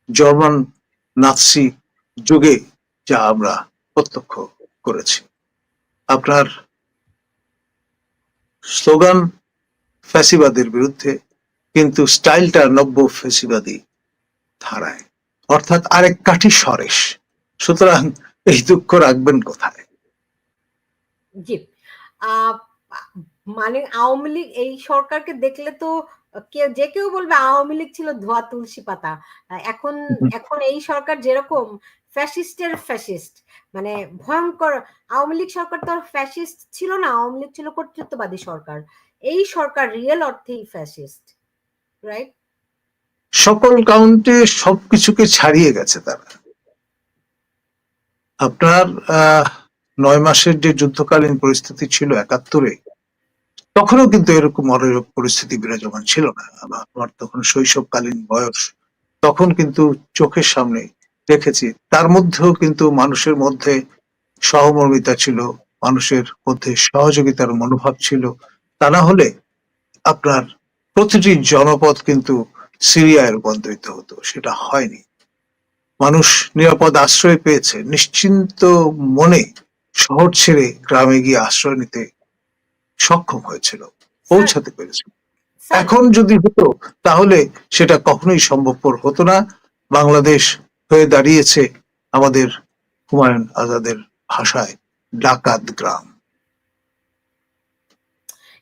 জার্মান নাৎসি যুগে যা আমরা প্রত্যক্ষ করেছি। আপনার স্লোগান ফ্যাসিবাদের বিরুদ্ধে, কিন্তু স্টাইলটা নব্য ফ্যাসিবাদী ধারায়, অর্থাৎ আরেক কাঠি সরেস। সুতরাং এই দুঃখ রাখবেন কোথায়? জি। মানে আওয়ামী লীগ এই সরকারকে দেখলে তো যে কেউ বলবে আওয়ামী লীগ ছিল ধোয়া তুলসী পাতা। এখন এখন এই সরকার যেরকম ফ্যাসিস্টের ফ্যাসিস্ট, মানে ভয়ঙ্কর। আওয়ামী লীগ সরকার তো আর ফ্যাসিস্ট ছিল না, আওয়ামী লীগ ছিল কর্তৃত্ববাদী সরকার। এই সরকার রিয়েল অর্থেই ফ্যাসিস্ট, রাইট? সকল কাউন্টে সবকিছুকে ছাড়িয়ে গেছে তারা। আপনার 9 মাসের যে যুদ্ধকালীন পরিস্থিতি ছিল 71-এ, তখনও কিন্তু এরকম অরাজক পরিস্থিতি বিরাজমান ছিল না। আমার তখন শৈশবকালীন বয়স, তখন কিন্তু চোখের সামনে দেখেছি। তার মধ্যেও কিন্তু মানুষের মধ্যে সহমর্মিতা ছিল, মানুষের মধ্যে সহযোগিতার মনোভাব ছিল। তা না হলে আপনার প্রতিটি জনপদ কিন্তু সিরিয়ায় রূপান্তরিত হতো, সেটা হয়নি। মানুষ নিরাপদ আশ্রয় পেয়েছে, নিশ্চিন্ত মনে শহর ছেড়ে গ্রামে গিয়ে আশ্রয় নিতে সক্ষম হয়েছিল, স্যার পৌঁছাতে পেরেছিল। স্যার এখন যদি হতো তাহলে সেটা কখনোই সম্ভবপর হতো না। বাংলাদেশ হয়ে দাঁড়িয়েছে আমাদের হুমায়ুন আজাদের ভাষায় ডাকাত গ্রাম।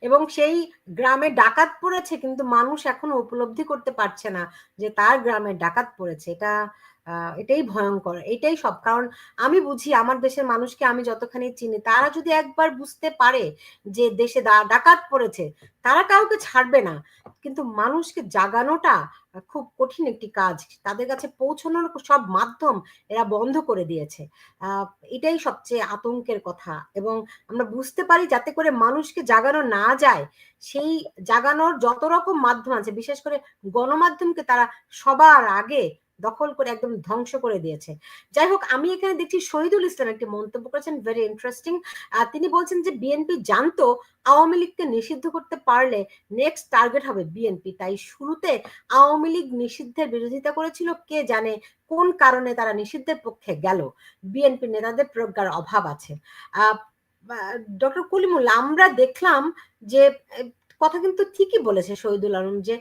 এবং সেই গ্রামে ডাকাত পড়েছে, কিন্তু মানুষ এখনো উপলব্ধি করতে পারছে না যে তার গ্রামে ডাকাত পড়েছে। এটাই ভয়ঙ্কর, এটাই সব। কারণ আমি বুঝি আমার দেশের মানুষকে আমি যতখানি চিনি, তারা যদি একবার বুঝতে পারে যে দেশে ডাকাত পড়েছে, তারা কাউকে ছাড়বে না। কিন্তু মানুষকে জাগানোটা খুব কঠিন একটি কাজ। তাদের কাছে পৌঁছানোর সব মাধ্যম এরা বন্ধ করে দিয়েছে। এটাই সবচেয়ে আতঙ্কের কথা। এবং আমরা বুঝতে পারি যাতে করে মানুষকে জাগানো না যায়, সেই জাগানোর যত রকম মাধ্যম আছে, বিশেষ করে গণমাধ্যমকে তারা সবার আগে দখল করে একদম ধ্বংস করে দিয়েছে। যাই হোক, আমি এখানে দেখছি শহীদুল ইসলাম একটি মন্তব্য করেছেন, ভেরি ইন্টারেস্টিং। তিনি বলছেন যে বিএনপি জানতো আওয়ামী লীগকে নিষিদ্ধ করতে পারলে নেক্সট টার্গেট হবে বিএনপি, তাই শুরুতে আওয়ামী লীগ নিষিদ্ধের বিরোধিতা করেছিল। কে জানে কোন কারণে তারা নিষিদ্ধের পক্ষে গেল। বিএনপি নেতাদের প্রজ্ঞার অভাব আছে। ডক্টর কলিমুল্লাহ, আমরা দেখলাম যে কথা কিন্তু ঠিকই বলেছে শহীদুল আলম, যে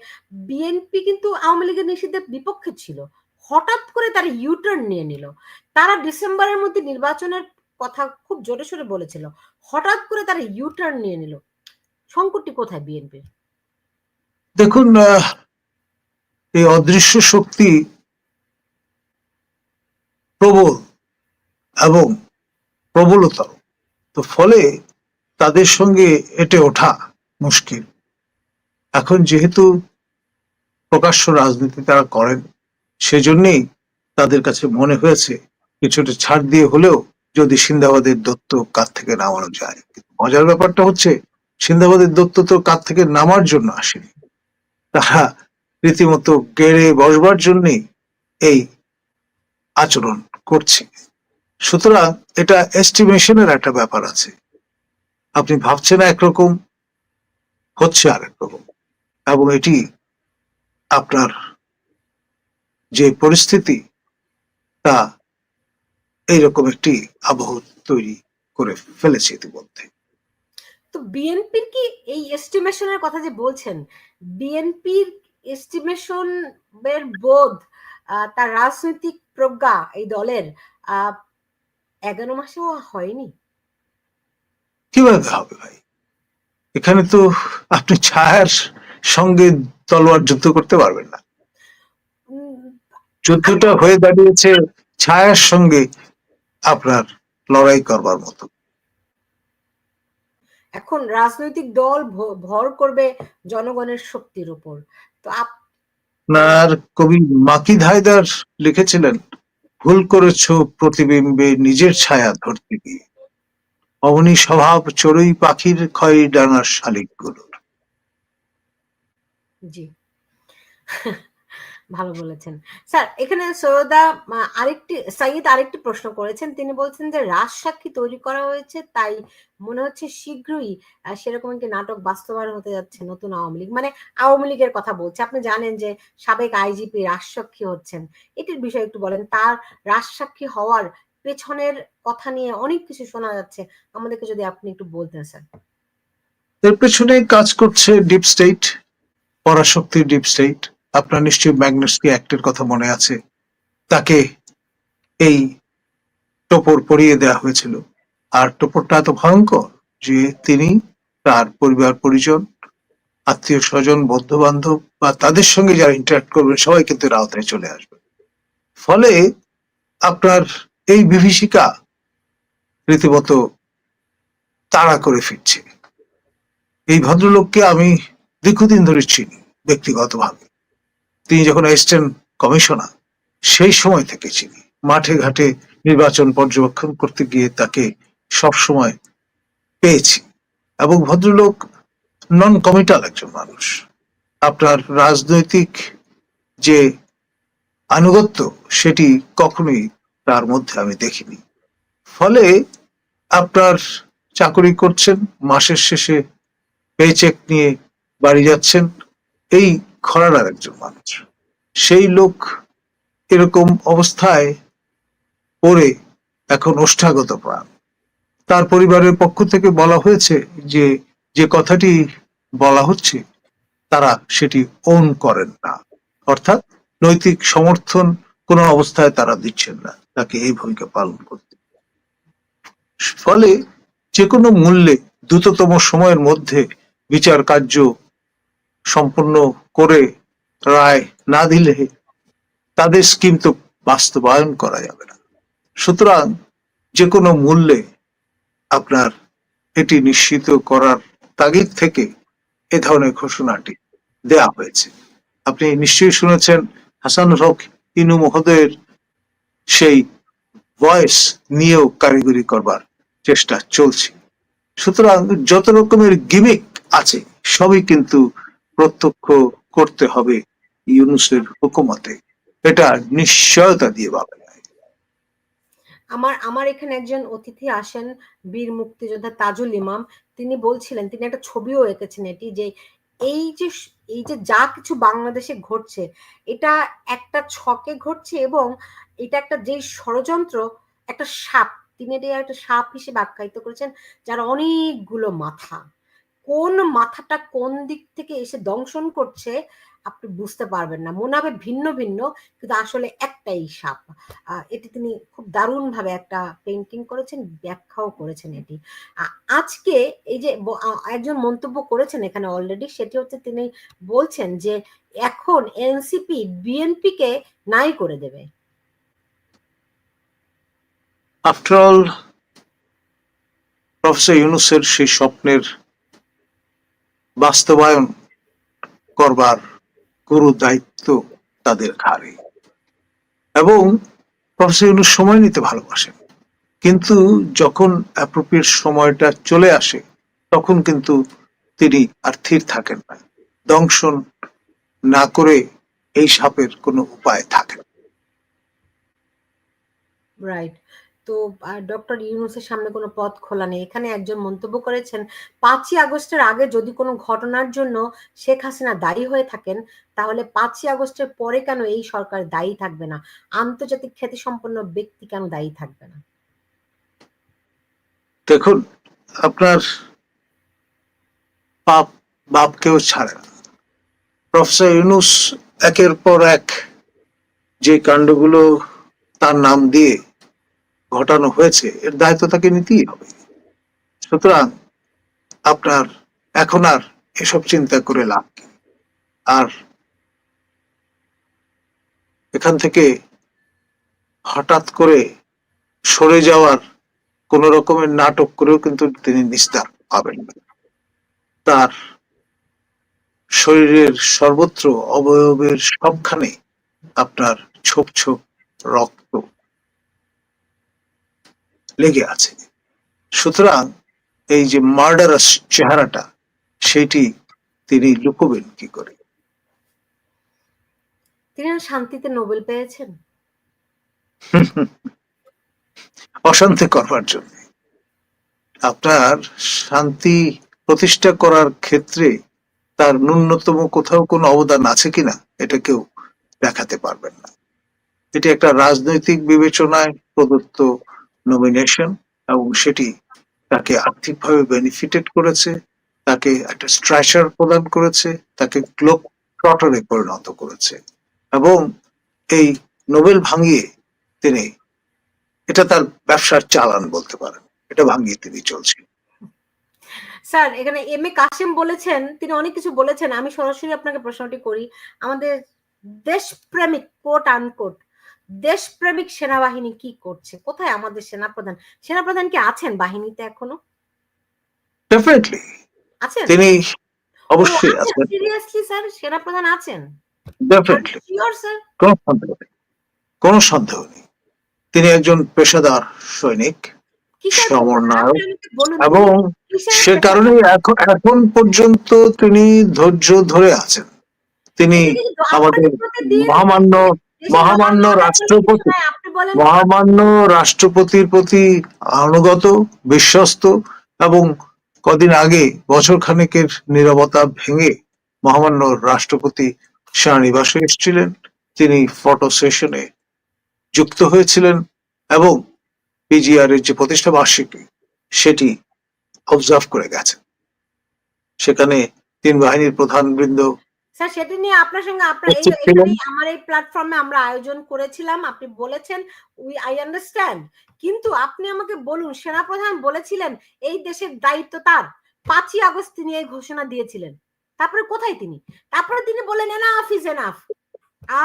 বিএনপি কিন্তু আওয়ামী লীগের নিষিদ্ধের বিপক্ষে ছিল। হঠাৎ করে তারা ইউটার্ন নিয়ে নিল। তারা ডিসেম্বরের মধ্যে নির্বাচনের কথা খুব জোরে সোরে বলেছিল, হঠাৎ করে তারা ইউটার্ন নিয়ে নিল। সংকটটি কোথায় বিএনপির? দেখুন, এই অদৃশ্য শক্তি প্রবল এবং প্রবলতর, তো ফলে তাদের সঙ্গে এটে ওঠা মুশকিল। এখন যেহেতু প্রকাশ্য রাজনীতি তারা করেন, সেজন্যই তাদের কাছে মনে হয়েছে কিছুটা ছাড় দিয়ে হলেও যদি সিন্দাবাদের দত্ত কাঁধ থেকে নামানো যায়। মজার ব্যাপারটা হচ্ছে, সিন্দাবাদের দত্ত তো কাঁধ থেকে নামার জন্য আসেনি, তারা রীতিমতো গেড়ে বসবার জন্যই এই আচরণ করছে। সুতরাং এটা এস্টিমেশনের একটা ব্যাপার আছে। আপনি ভাবছেন একরকম, হচ্ছে আরেক রকম, এবং এটি আপনার যে পরিস্থিতি, তা এইরকম একটি আবহ তৈরি করে ফেলেছে ইতিমধ্যে। তো বিএনপির কি এই এস্টিমেশনের কথা যে বলছেন, বিএনপির এস্টিমেশন এর বোধ, তার রাজনৈতিক প্রজ্ঞা এই দলের 11 মাসেও হয়নি? কিভাবে হবে ভাই? এখানে তো আপনি ছায়ার সঙ্গে তলোয়ার যুদ্ধ করতে পারবেন না। যুদ্ধটা হয়ে দাঁড়িয়েছে ছায়ার সঙ্গে আপনার লড়াই করবার মতো। এখন রাজনৈতিক দল ভর করবে জনগণের শক্তির উপর। তো আপনার কবি মাকিদ হায়দার লিখেছিলেন, ভুল করেছ প্রতিবিম্বে নিজের ছায়া ধরতে গিয়ে, অমনি স্বভাব চড়ুই পাখির ক্ষয় ডানার শালিক গুলোর। জি, ভালো বলেছেন স্যার। এখানে সাইদ আরেকটি প্রশ্ন করেছেন। তিনি বলছেন যে রাজসাক্ষী তৈরি করা হয়েছে, তাই মনে হচ্ছে শীঘ্রই সেরকম একটি নাটক বাস্তবায়ন হতে যাচ্ছে নতুন আওয়ামী লীগ। মানে আওয়ামী লীগের কথা বলছে। আপনি জানেন যে সাবেক আইজিপি রাজসাক্ষী হচ্ছেন। এটির বিষয়ে একটু বলেন। তার রাজসাক্ষী হওয়ার পেছনের কথা নিয়ে অনেক কিছু শোনা যাচ্ছে, আমাদেরকে যদি আপনি একটু বলতেন স্যার। এর পেছনে কাজ করছে ডিপ স্টেট, পরাশক্তি ডিপ স্টেট। আপনার নিশ্চয়ই ম্যাগনাসকি অ্যাক্টের কথা মনে আছে, তাকে এই টোপর পরিয়ে দেওয়া হয়েছিল। আর টোপরটা এত ভয়ঙ্কর যে তিনি, তার পরিবার পরিজন, আত্মীয় স্বজন, বন্ধু বান্ধব বা তাদের সঙ্গে যারা ইন্টারাক্ট করবেন সবাই কিন্তু এর আওতায় চলে আসবে। ফলে আপনার এই বিভীষিকা রীতিমতো তাড়া করে ফিরছে। এই ভদ্রলোককে আমি দীর্ঘদিন ধরে চিনি ব্যক্তিগতভাবে। তিনি যখন এসিস্ট্যান্ট কমিশনার, সেই সময় থেকে চিনি। মাঠে ঘাটে নির্বাচন পর্যবেক্ষণ করতে গিয়ে তাকে সবসময় পেয়েছি। এবং ভদ্রলোক নন কমিটাল একজন মানুষ। আপনার রাজনৈতিক যে আনুগত্য, সেটি কখনোই তার মধ্যে আমি দেখিনি। ফলে আপনার চাকরি করছেন, মাসের শেষে পেচেক নিয়ে বাড়ি যাচ্ছেন, এই ঘরানার একজন মানুষ। সেই লোক এরকম অবস্থায় পড়ে এখন ওষ্ঠাগত প্রাণ। তার পরিবারের পক্ষ থেকে বলা হয়েছে যে যে কথাটি বলা হচ্ছে তারা সেটি ওন করেন না, অর্থাৎ নৈতিক সমর্থন কোনো অবস্থায় তারা দিচ্ছেন না তাকে এই ভূমিকা পালন করতে। ফলে যে কোনো মূল্যে দ্রুততম সময়ের মধ্যে বিচার কার্য সম্পন্ন করে রায় না দিলে তাদের স্কিম তো বাস্তবায়ন করা যাবে না। সুতরাং যে কোনো মূল্যে আপনার এটি নিশ্চিত করার তাগিদ থেকে এ ধরনের ঘোষণাটি দেয়া হয়েছে। আপনি নিশ্চয়ই শুনেছেন হাসানুল হক ইনু মহোদয়ের সেই ভয়েস নিয়েও কারিগরি করবার চেষ্টা চলছে। সুতরাং যত রকমের গিমিক আছে সবই কিন্তু প্রত্যক্ষ করতে হবে ইউনূসের হুকুমতে, এটা নিশ্চয়তা দিয়ে পাবে না। আমার আমার এখানে একজন অতিথি আসেন, বীর মুক্তিযোদ্ধা তাজুল ইমাম। তিনি বলছিলেন, তিনি একটা ছবিও এঁকেছেন এটি, যে এই যে এই যে যা কিছু বাংলাদেশে ঘটছে এটা একটা ছকে ঘটছে, এবং এটা একটা যে ষড়যন্ত্র, একটা সাপ, তিনি এটা একটা সাপ হিসেবে আখ্যায়িত করেছেন, যার অনেকগুলো মাথা। কোন মাথাটা কোন দিক থেকে এসে দংশন করছে আপনি বুঝতে পারবেন না, মনে হবে ভিন্ন ভিন্ন, কিন্তু আসলে একটাই সাপ। এটি তিনি খুব দারুণ ভাবে একটা পেন্টিং করেছেন, ব্যাখ্যাও করেছেন এটি। আজকে এই যে একজন মন্তব্য করেছেন এখানে অলরেডি, সেটি হচ্ছে তিনি বলছেন যে এখন এনসিপি বিএনপি কে নাই করে দেবে। আফটার অল প্রফেসর ইউনূসের সেই স্বপ্নের বাস্তবায়ন করবার গুরু দায়িত্ব তাদের ঘাড়ে, এবং প্রফেসর ইউনূস সময় নিতে ভালোবাসেন, কিন্তু যখন অ্যাপ্রোপ্রিয়েট সময়টা চলে আসে তখন কিন্তু তিনি আর থির থাকেন না। দংশন না করে এই সাপের কোনো উপায় থাকে না। রাইট। তো ডক্টর ইউনূসের সামনে কোনো পথ খোলা নেই। এখানে একজন মন্তব্য করেছেন, 5ই আগস্টের আগে যদি কোনো ঘটনার জন্য শেখ হাসিনা দায়ী হয়ে থাকেন, তাহলে 5ই আগস্টের পরে কেন এই সরকার দায়ী থাকবে না? আন্তর্জাতিক খ্যাতিসম্পন্ন ব্যক্তি কেন দায়ী থাকবে না? দেখুন, আপনার পাপ বাপ কেউ ছাড়ে না। প্রফেসর ইউনূস একের পর এক যে কাণ্ডগুলো তার নাম দিয়ে ঘটানো হয়েছে এর দায়িত্ব তাকে নিতেই হবে। সুতরাং আপনার এখন আর এসব চিন্তা করে লাভ কি? আর এখান থেকে হঠাৎ করে সরে যাওয়ার কোন রকমের নাটক করেও কিন্তু তিনি নিস্তার পাবেন না। তার শরীরের সর্বত্র অবয়বের সবখানে আপনার ছোপ ছোপ রক্ত লেগে আছে। সুতরাং এই যে মার্ডারাস চেহারাটা, সেটি তিনি লুকোবেন কি করে? তিনি শান্তিতে নোবেল পেয়েছেন অশান্তি করবার জন্য। আপনার শান্তি প্রতিষ্ঠা করার ক্ষেত্রে তার ন্যূনতম কোথাও কোনো অবদান আছে কিনা এটা কেউ দেখাতে পারবেন না। এটি একটা রাজনৈতিক বিবেচনায় প্রদত্ত নমিনেশন, এবং সেটি তাকে আর্থিকভাবে বেনিফিটেড করেছে, তাকে একটা স্ট্রাচার প্রদান করেছে, তাকে গ্লোব ট্রটারে পরিণত করেছে, এবং এই নোবেল ভাঙিয়ে তিনি, এটা তার ব্যবসার চালান বলতে পারেন, এটা ভাঙিয়ে তিনি চলছেন। স্যার, এখানে এম এ কাসেম বলেছেন, তিনি অনেক কিছু বলেছেন। আমি সরাসরি আপনাকে প্রশ্নটি করি, আমাদের দেশপ্রেমিক কোট আনকোট দেশপ্রেমিক সেনাবাহিনী কি করছে? কোথায় আমাদের সেনাপ্রধান? সেনাপ্রধান কি আছেন বাহিনীতে এখনো? ডেফিনেটলি আছেন? তিনি ও অবশ্যই আচ্ছা, আছেন। Seriously sir sure sir? কোনো সন্দেহ নেই, কোনো সন্দেহ নেই। তিনি একজন পেশাদার সৈনিক, কিসের সমন্বয়ক, বলুন এবং সে কারণে এখন পর্যন্ত তিনি ধৈর্য ধরে আছেন। তিনি আমাদের মহামান্য মহামান্য রাষ্ট্রপতি মহামান্য রাষ্ট্রপতির প্রতি আনুগত, বিশ্বস্ত, এবং কদিন আগে বছর খানেকের নীরবতা ভেঙে মহামান্য রাষ্ট্রপতি সেনানিবাসে এসেছিলেন। তিনি ফটো সেশনে যুক্ত হয়েছিলেন, এবং পিজিআর এর যে প্রতিষ্ঠা বার্ষিকী সেটি অবজার্ভ করে গেছেন। সেখানে ৩ বাহিনীর প্রধানবৃন্দ স্যার সেটা নিয়ে আপনার সঙ্গে এই উপস্থিত ছিলেন। এখানেই আমার এই প্ল্যাটফর্মে আমরা আয়োজন করেছিলাম। আপনি বলেছেন আই আন্ডারস্ট্যান্ড। কিন্তু আপনি আমাকে বলুন সেনাপ্রধান বলেছিলেন এই দেশের দায়িত্ব তার। ৫ই আগস্ট তিনি এই ঘোষণা দিয়েছিলেন। তারপরে কোথায় তিনি? তারপরে তিনি বললেন এনাফ ইজ এনাফ।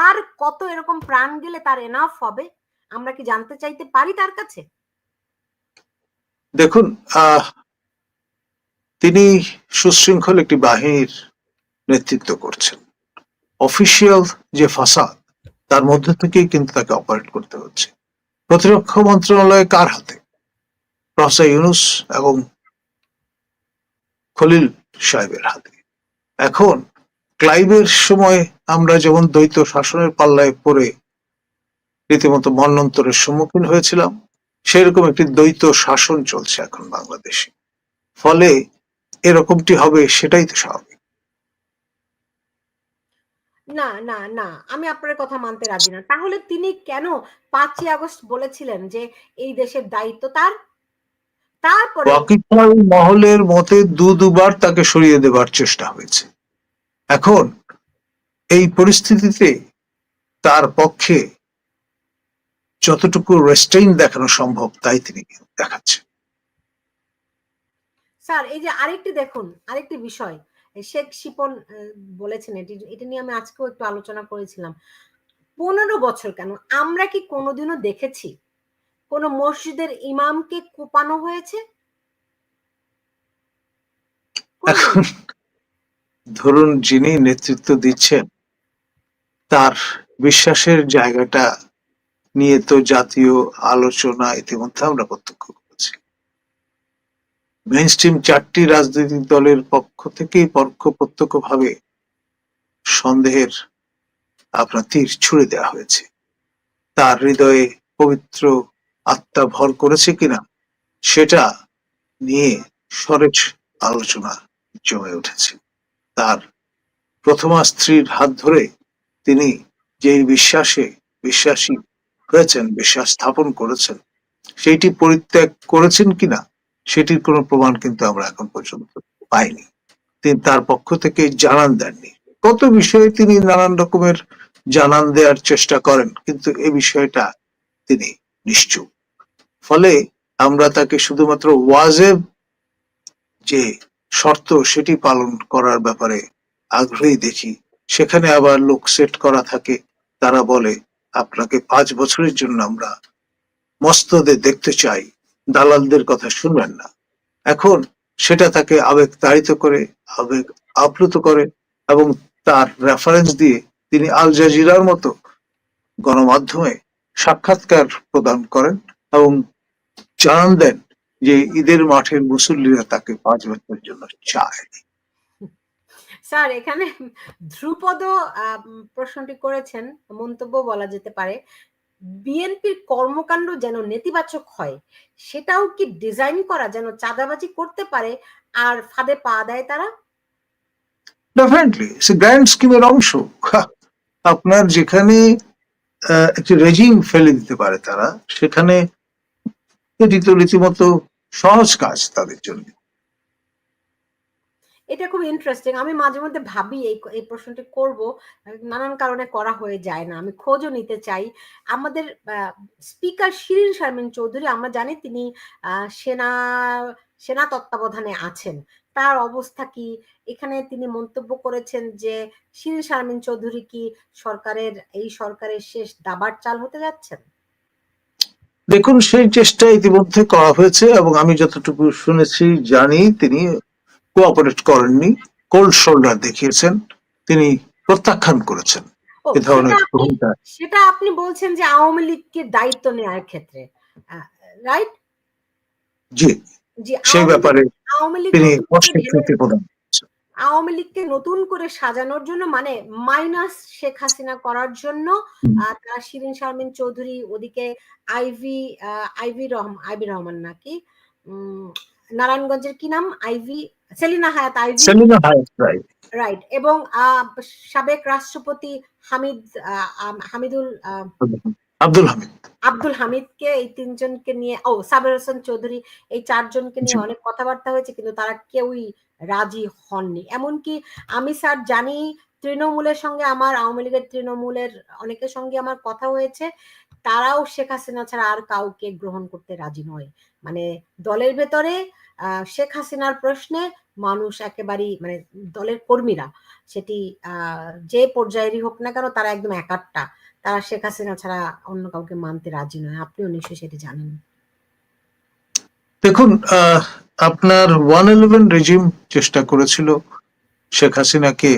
আর কত এরকম প্রাণ গেলে তার এনাফ হবে? আমরা কি জানতে চাইতে পারি তার কাছে? দেখুন, তিনি সুশৃঙ্খল একটি বাহিনীর নেতৃত্ব করছেন। অফিসিয়াল যে ফাসাদ, তার মধ্যে থেকেই কিন্তু তাকে অপারেট করতে হচ্ছে। প্রতিরক্ষা মন্ত্রণালয় কার হাতে? প্রফেসর ইউনূস এবং খলিল সাহেবের হাতে। এখন ক্লাইভের সময় আমরা যেমন দ্বৈত শাসনের পাল্লায় পড়ে রীতিমতো মন্বন্তরের সম্মুখীন হয়েছিলাম, সেরকম একটি দ্বৈত শাসন চলছে এখন বাংলাদেশে। ফলে এরকমটি হবে, সেটাই তো স্বাভাবিক। না, না, না। আমি আপনার কথা মানতে রাজি না। তাহলে তিনি কেন ৫ই আগস্ট বলেছিলেন যে এই দেশের দায়িত্ব তার? তারপরেও ওয়াকিবহাল মহলের মতে দুবার তাকে সরিয়ে দেবার চেষ্টা হয়েছে। এখন এই পরিস্থিতিতে তার পক্ষে যতটুকু রেস্ট্রেইন দেখানো সম্ভব তাই তিনি দেখাচ্ছেন। স্যার এই যে আরেকটি বিষয় শেখ শিপন বলেছেন, এটা নিয়ে আমি আজকেও একটু আলোচনা করেছিলাম। ১৫ বছর কেন, আমরা কি কোনোদিনও দেখেছি কোন মসজিদের ইমামকে কোপানো হয়েছে? এখন ধরুন, যিনি নেতৃত্ব দিচ্ছেন তার বিশ্বাসের জায়গাটা নিয়ে তো জাতীয় আলোচনা ইতিমধ্যে আমরা প্রত্যক্ষ করেছি। মেইনস্ট্রিম ৪টি রাজনৈতিক দলের পক্ষ থেকেই প্রত্যক্ষভাবে সন্দেহের আপনার তীর ছুড়ে দেওয়া হয়েছে। তার হৃদয়ে পবিত্র আত্মা ভর করেছে কিনা সেটা নিয়ে সরেজ আলোচনা জমে উঠেছে। তার প্রথমা স্ত্রীর হাত ধরে তিনি যেই বিশ্বাসী হয়েছেন, বিশ্বাস স্থাপন করেছেন, সেইটি পরিত্যাগ করেছেন কিনা সেটির কোনো প্রমাণ কিন্তু আমরা এখন পর্যন্ত পাইনি। তিনি তার পক্ষ থেকে জানান দেননি। কত বিষয়ে তিনি নানান রকমের জানান দেওয়ার চেষ্টা করেন, কিন্তু এই বিষয়টা তিনি নিশ্চুপ। ফলে আমরা তাকে শুধুমাত্র ওয়াজেব যে শর্ত সেটি পালন করার ব্যাপারে আগ্রহী দেখি। সেখানে আবার লোক সেট করা থাকে, তারা বলে আপনাকে ৫ বছরের জন্য আমরা মস্তদে দেখতে চাই, দালালদের কথা শুনবেন না। এখন সেটা তাকে আবেগ তাড়িত করে, আবেগ আপ্লুত করে, এবং তার রেফারেন্স দিয়ে তিনি আল জাজিরার মতো গণমাধ্যমে সাক্ষাৎকার প্রদান করেন এবং জানান দেন যে ঈদের মাঠের মুসল্লিরা তাকে ৫ বছরের জন্য চায়। স্যার এখানে ধ্রুপদ প্রশ্নটি করেছেন, মন্তব্য বলা যেতে পারে, বিএনপির কর্মকাণ্ড যেন নেতিবাচক হয় সেটাও কি ডিজাইন করা যেন চাঁদাবাজি করতে পারে আর ফাঁদে পা দেয় তারা? ডেফিনেটলি সে গ্র্যান্ড স্কিমের অংশ। আপনার যেখানে একটি রেজিম ফেলে দিতে পারে তারা, সেখানে এটি তো রীতিমতো সহজ কাজ তাদের জন্য। এটা খুব ইন্টারেস্টিং। আমি মাঝে মধ্যে ভাবি এই প্রশ্নটি করব, নানান কারণে করা হয়ে যায় না। আমি খোঁজও নিতে চাই। আমাদের স্পিকার শিরিন শারমিন চৌধুরী, আমরা জানি তিনি সেনা সেনা তত্ত্বাবধানে আছেন। তার অবস্থা কি? এখানে তিনি মন্তব্য করেছেন যে শিরিন শারমিন চৌধুরী কি এই সরকারের শেষ দাবার চাল হতে যাচ্ছেন? দেখুন, সেই চেষ্টা ইতিমধ্যে করা হয়েছে এবং আমি যতটুকু শুনেছি জানি তিনি কোঅপারেট করেননি, কোল্ড শোল্ডার দেখিয়েছেন, তিনি প্রত্যাখ্যান করেছেন ও এ ধরনের ভূমিকা। সেটা আপনি বলছেন যে আওয়ামী লীগকে দায়িত্ব নেওয়ার ক্ষেত্রে, রাইট? জি, জি, সেই ব্যাপারে আওয়ামী লীগ তিনি নতুন করে অস্বীকৃতি প্রদান করেছেন। আওয়ামী লীগকে নতুন করে সাজানোর জন্য, মানে মাইনাস শেখ হাসিনা করার জন্য তারা শিরিন শারমিন চৌধুরী, ওদিকে আইভি রহমান নাকি নারায়ণগঞ্জের কি নাম, সেলিনা হায়াত আইভি, সেলিনা হায়াৎ রাইট, রাইট, এবং সাবেক রাষ্ট্রপতি হামিদুল আব্দুল হামিদ। আব্দুল হামিদকে, এই তিনজনকে নিয়ে, সাবের হোসেন চৌধুরী, এই চারজনকে জি। নিয়ে অনেক কথাবার্তা হয়েছে, কিন্তু তারা কেউই রাজি হননি। এমনকি আমি স্যার জানি তৃণমূলের সঙ্গে আমার, আওয়ামী লীগের তৃণমূলের অনেকের সঙ্গে আমার কথা হয়েছে, তারাও শেখ হাসিনা ছাড়া আর কাউকে গ্রহণ করতে রাজি নয়। মানে দলের ভেতরে শেখ হাসিনার প্রশ্নে মানুষ একেবারেই, মানে দলের কর্মীরা, সেটি যে পর্যায়েরই হোক না কেন, তারা একদম একাট্টা, তারা শেখ হাসিনা ছাড়া অন্য কাউকে মানতে রাজি নয়। আপনিও নিশ্চয়ই সেটি জানেন। দেখুন, আপনার 111 রেজিম চেষ্টা করেছিল শেখ হাসিনাকে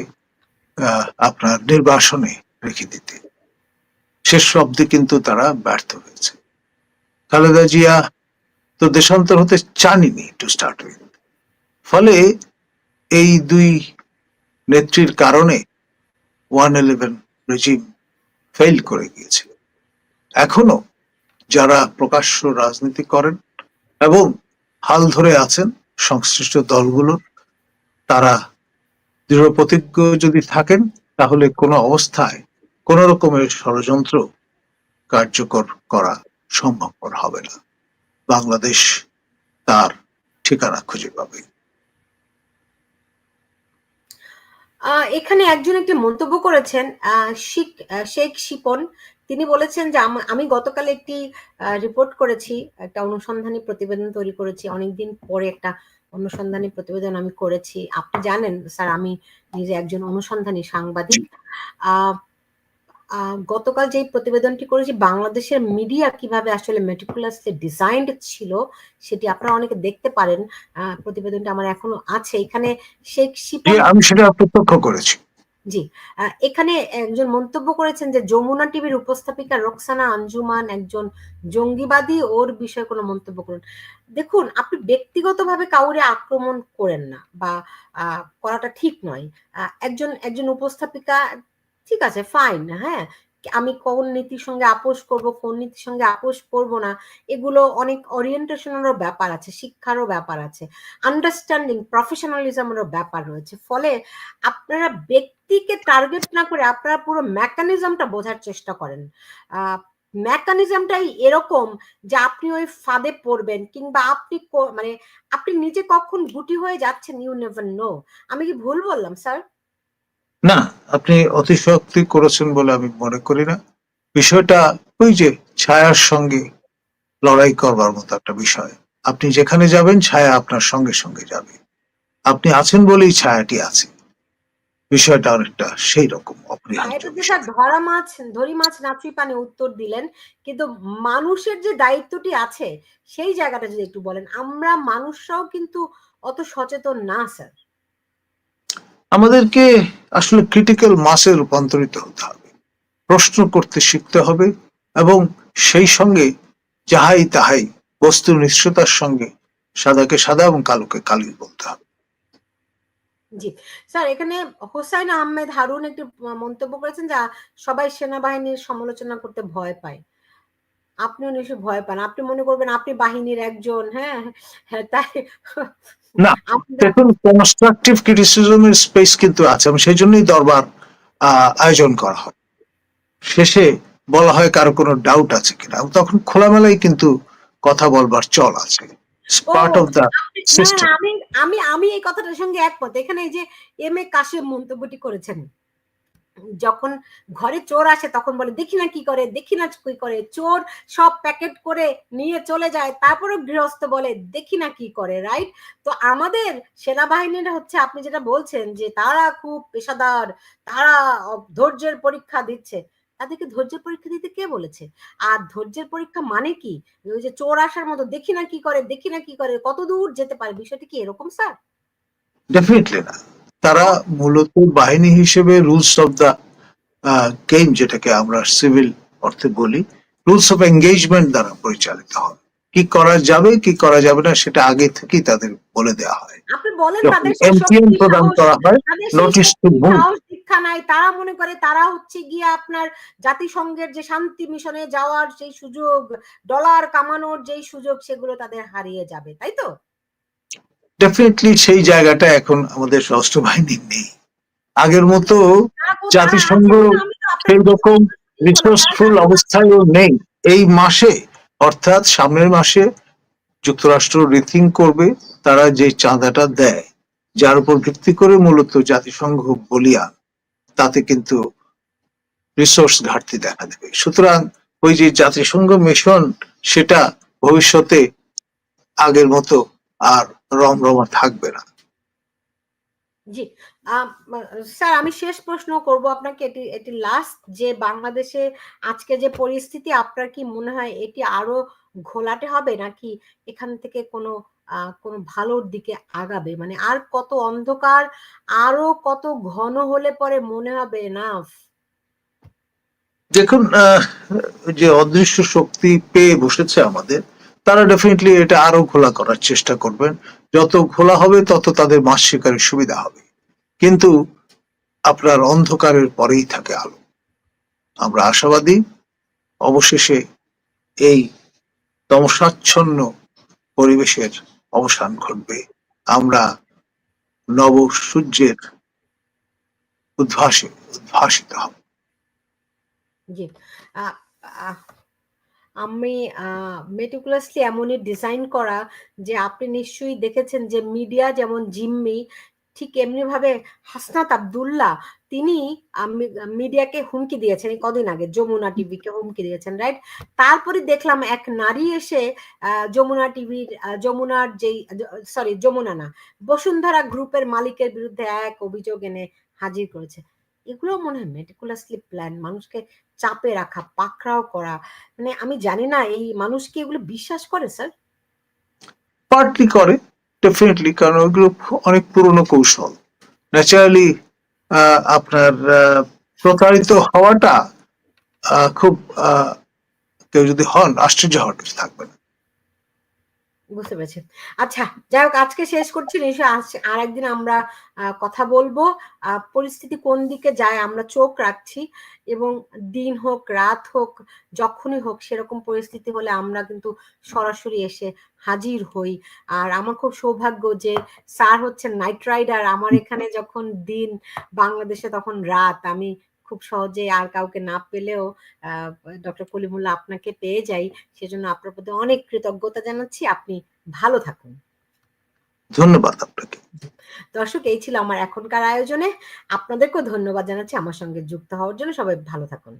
আপনার নির্বাসনে রেখে দিতে, শেষ অব্দে কিন্তু তারা ব্যর্থ হয়েছে। খালেদা জিয়া তো দেশান্তর হতে চাননি টু স্টার্ট উইথ, ফলে এই দুই নেত্রীর কারণে 111 রেজিম ফেল করে গিয়েছে। এখনো যারা প্রকাশ্য রাজনীতি করেন এবং হাল ধরে আছেন সংশ্লিষ্ট দলগুলোর, তারা দৃঢ় প্রতিজ্ঞ যদি থাকেন, তাহলে কোনো অবস্থায় কোন রকমের ষড়যন্ত্র কার্যকর করা সম্ভবপর হবে না। বাংলাদেশ তার ঠিকানা খুঁজে পাবে। এখানে একজন একটি মন্তব্য করেছেন, শেখ শিপন। তিনি বলেছেন যে আমি গতকাল একটি রিপোর্ট করেছি, একটা অনুসন্ধানী প্রতিবেদন তৈরি করেছি, অনেকদিন পরে একটা অনুসন্ধানী প্রতিবেদন আমি করেছি। আপনি জানেন স্যার, আমি নিজে একজন অনুসন্ধানী সাংবাদিক। গতকাল যে প্রতিবেদনটি করেছি, বাংলাদেশের মিডিয়া কিভাবে আসলে মেটিকুলাসলি ডিজাইনড ছিল, সেটি আপনারা অনেকে দেখতে পারেন। প্রতিবেদনটা আমার এখনো আছে। এখানে শেখ শিপন, আমি সেটা প্রত্যক্ষ করেছি। জি, এখানে একজন মন্তব্য করেছেন যে যমুনা টিভির উপস্থাপিকা রোকসানা আঞ্জুমান একজন জঙ্গিবাদী, ওর বিষয়ে কোনো মন্তব্য করুন। দেখুন, আপনি ব্যক্তিগতভাবে কাউরে আক্রমণ করেন না, বা করাটা ঠিক নয়। একজন উপস্থাপিকা, ঠিক আছে, ফাইন, হ্যাঁ, আমি কোন নীতির সঙ্গে আপোষ করব, কোন নীতির সঙ্গে আপোষ করব না, এগুলো অনেক ওরিয়েন্টেশনেরও ব্যাপার আছে, শিক্ষারও ব্যাপার আছে, আন্ডারস্ট্যান্ডিং, প্রফেশনালিজমেরও ব্যাপার রয়েছে। ফলে আপনারা ব্যক্তিকে টার্গেট না করে আপনারা পুরো মেকানিজমটা বোঝার চেষ্টা করেন। মেকানিজমটাই এরকম যে আপনি ওই ফাঁদে পড়বেন, কিংবা আপনি মানে আপনি নিজে কখন গুটি হয়ে যাচ্ছেন, ইউ নেভার নো। আমি কি ভুল বললাম স্যার? না, আপনি অতিশয়োক্তি করেছেন বলে আমি মনে করি না। বিষয়টা ওই যে ছায়ার সঙ্গে লড়াই করবার মতো একটা বিষয়। আপনি যেখানে যাবেন, ছায়া আপনার সঙ্গে সঙ্গে যাবে। আপনি আছেন বলেই ছায়াটি আছে। বিষয়টা অনেকটা সেই রকম অপরিহার্য এটা যে বিষয়। স্যার ধরি মাছ নাচুই পানি উত্তর দিলেন, কিন্তু মানুষের যে দায়িত্বটি আছে সেই জায়গাটা যদি একটু বলেন। আমরা মানুষরাও কিন্তু অত সচেতন না স্যার। আমাদেরকে আসলে ক্রিটিক্যাল মাসে রূপান্তরিত হতে হবে, প্রশ্ন করতে শিখতে হবে, এবং সেই সঙ্গে যাহাই তাহাই বস্তুর নিশ্চয়তার সঙ্গে সাদাকে সাদা এবং কালোকে কালি বলতে হবে। জি স্যার, এখানে হোসাইন আহমেদ হারুন একটি মন্তব্য করেছেন যে সবাই সেনাবাহিনীর সমালোচনা করতে ভয় পায়। আপনিও নিশ্চয়ই ভয় পান, আপনি মনে করবেন আপনি বাহিনীর একজন, হ্যাঁ, তাই না, দেখুন, কনস্ট্রাকটিভ ক্রিটিসিজমের স্পেস কিন্তু আছে, এবং সেই জন্যই দরবার আয়োজন করা হয়। শেষে বলা হয় কারো কোনো ডাউট আছে কিনা, তখন খোলামেলাই কিন্তু কথা বলবার চল আছে। Part of the system. আমি আমি আমি এই কথাটার সঙ্গে একমত। এখানে এই যে এম এ কাশেম মন্তব্যটি করেছেন, যখন ঘরে চোর আসে তখন বলে দেখি না কি করে, দেখি না কি করে, চোর সব প্যাকেট করে নিয়ে চলে যায়, তারপরে গৃহস্থ বলে দেখি না কি করে, রাইট? তো আমাদের সেনাবাহিনীরা হচ্ছে, আপনি যেটা বলছেন যে তারা খুব পেশাদার, তারা ধৈর্যের পরীক্ষা দিচ্ছে, তাদেরকে ধৈর্যের পরীক্ষা দিতে কে বলেছে? আর ধৈর্যের পরীক্ষা মানে কি? ওই যে চোর আসার মতো দেখি না কি করে, দেখি না কি করে, কত দূর যেতে পারে, বিষয়টা কি এরকম স্যার? ডেফিনেটলি না। তারা মূলত বাহিনী হিসেবে রুলস অফ দা গেম, যেটাকে আমরা সিভিল অর্থে বলি, রুলস অফ এঙ্গেজমেন্ট দ্বারা পরিচালিত হয়। কি করা যাবে কি করা যাবে না সেটা আগে থেকেই তাদের বলে দেওয়া হয়। আপনি বলেন যখন তাদের সেই এমটিএন শক্তি প্রদান সাহস, করা হয়, তাদের সেই নোটিশ টু শক্তি মুভ। সাহস দীক্ষা নাই, তারা মনে করে তারা হচ্ছে গিয়ে আপনার জাতিসংঘের যে শান্তি মিশনে যাওয়ার সেই সুযোগ, ডলার কামানোর যেই সুযোগ, সেগুলো তাদের হারিয়ে যাবে, তাই তো? ডেফিনেটলি সেই জায়গাটা এখন আমাদের সশস্ত্র বাহিনীর নেই। আগের মতো তারা কোথায় জাতিসংঘ আছে? মানে আমি তো আপনার সেই কথা রকম কি হলো তারা রিসোর্সফুল রাজি হচ্ছে অবস্থায়ও নেই এই মাসে, অর্থাৎ সামনের মাসে যুক্তরাষ্ট্র রিথিং করবে। তারা যে চাঁদাটা দেয়, যার উপর ভিত্তি করে মূলত জাতিসংঘ বলিয়ান, তাতে কিন্তু রিসোর্স ঘাটতি দেখা দেবে। সুতরাং ওই যে জাতিসংঘ মিশন, সেটা ভবিষ্যতে আগের মতো আর রমরমা থাকবে না। জি। স্যার আমি শেষ প্রশ্ন করব আপনাকে, এটি এটি লাস্ট, যে বাংলাদেশে আজকে যে পরিস্থিতি, আপনার কি মনে হয় এটি আরো ঘোলাটে হবে, নাকি এখান থেকে কোনো কোনো ভালোর দিকে আগাবে? মানে আর কত অন্ধকার, আরো কত ঘন হলে পরে মনে হবে না? দেখুন, যে অদৃশ্য শক্তি পেয়ে বসেছে আমাদের, তারা ডেফিনেটলি এটা আরো ঘোলা করার চেষ্টা করবেন। যত ঘোলা হবে তত তাদের মাছ শিকারের সুবিধা হবে। কিন্তু আপনার অন্ধকারের পরেই থাকে আলো। আমরা আশাবাদী অবশেষে এই তমসাচ্ছন্ন পরিবেশের অবসান ঘটবে। আমরা নব সূর্যের উদ্ভাসিত হব। জি। আহ, আহ, আমি মেটিকুলাসলি এমনই ডিজাইন করা, যে আপনি নিশ্চয়ই দেখেছেন যে মিডিয়া যেমন জিম্মি, ঠিক এমনি ভাবে হাসনাত আব্দুল্লাহ, তিনি মিডিয়াকে হুমকি দিয়েছেন এই কদিন আগে, যমুনা টিভিকে হুমকি দিয়েছেন, রাইট? তারপরে দেখলাম এক নারী এসে যমুনা টিভির, যমুনার যেই, সরি যমুনা না, বসুন্ধরা গ্রুপের মালিকের বিরুদ্ধে এক অভিযোগ এনে হাজির করেছে। এগুলো মনে হয় মেটিকুলাসলি প্ল্যান, মানুষকে চাপে রাখা, পাকড়াও করা। মানে আমি জানি না এই মানুষ কি এগুলো বিশ্বাস করে স্যার? পার্টলি করে, ডেফিনেটলি, কারণ ওইগুলো অনেক পুরনো কৌশল। ন্যাচারালি আপনার প্রতারিত হওয়াটা খুব, কেউ যদি হন, আশ্চর্য হওয়ার কিছু থাকবে না। বুঝতে পেরেছি। আচ্ছা, যাই হোক, আজকে শেষ করছি, নিশ্চয়ই আর একদিন আমরা কথা বলবো। পরিস্থিতি কোন দিকে যায় আমরা চোখ রাখছি, এবং দিন হোক রাত হোক যখনই হোক, সেরকম পরিস্থিতি হলে আমরা কিন্তু সরাসরি এসে হাজির হই। আর আমার খুব সৌভাগ্য যে স্যার হচ্ছেন নাইট রাইডার, আমার এখানে যখন দিন বাংলাদেশে তখন রাত, আমি খুব সহজে আর কাউকে না পেলেও ডক্টর কলিমুল্লাহ আপনাকে পেয়ে যাই। সেজন্য আপনার প্রতি অনেক কৃতজ্ঞতা জানাচ্ছি। আপনি ভালো থাকুন। ধন্যবাদ আপনাকে। দর্শক, এই ছিল আমার এখনকার আয়োজনে। আপনাদেরকেও ধন্যবাদ জানাচ্ছি আমার সঙ্গে যুক্ত হওয়ার জন্য। সবাই ভালো থাকুন।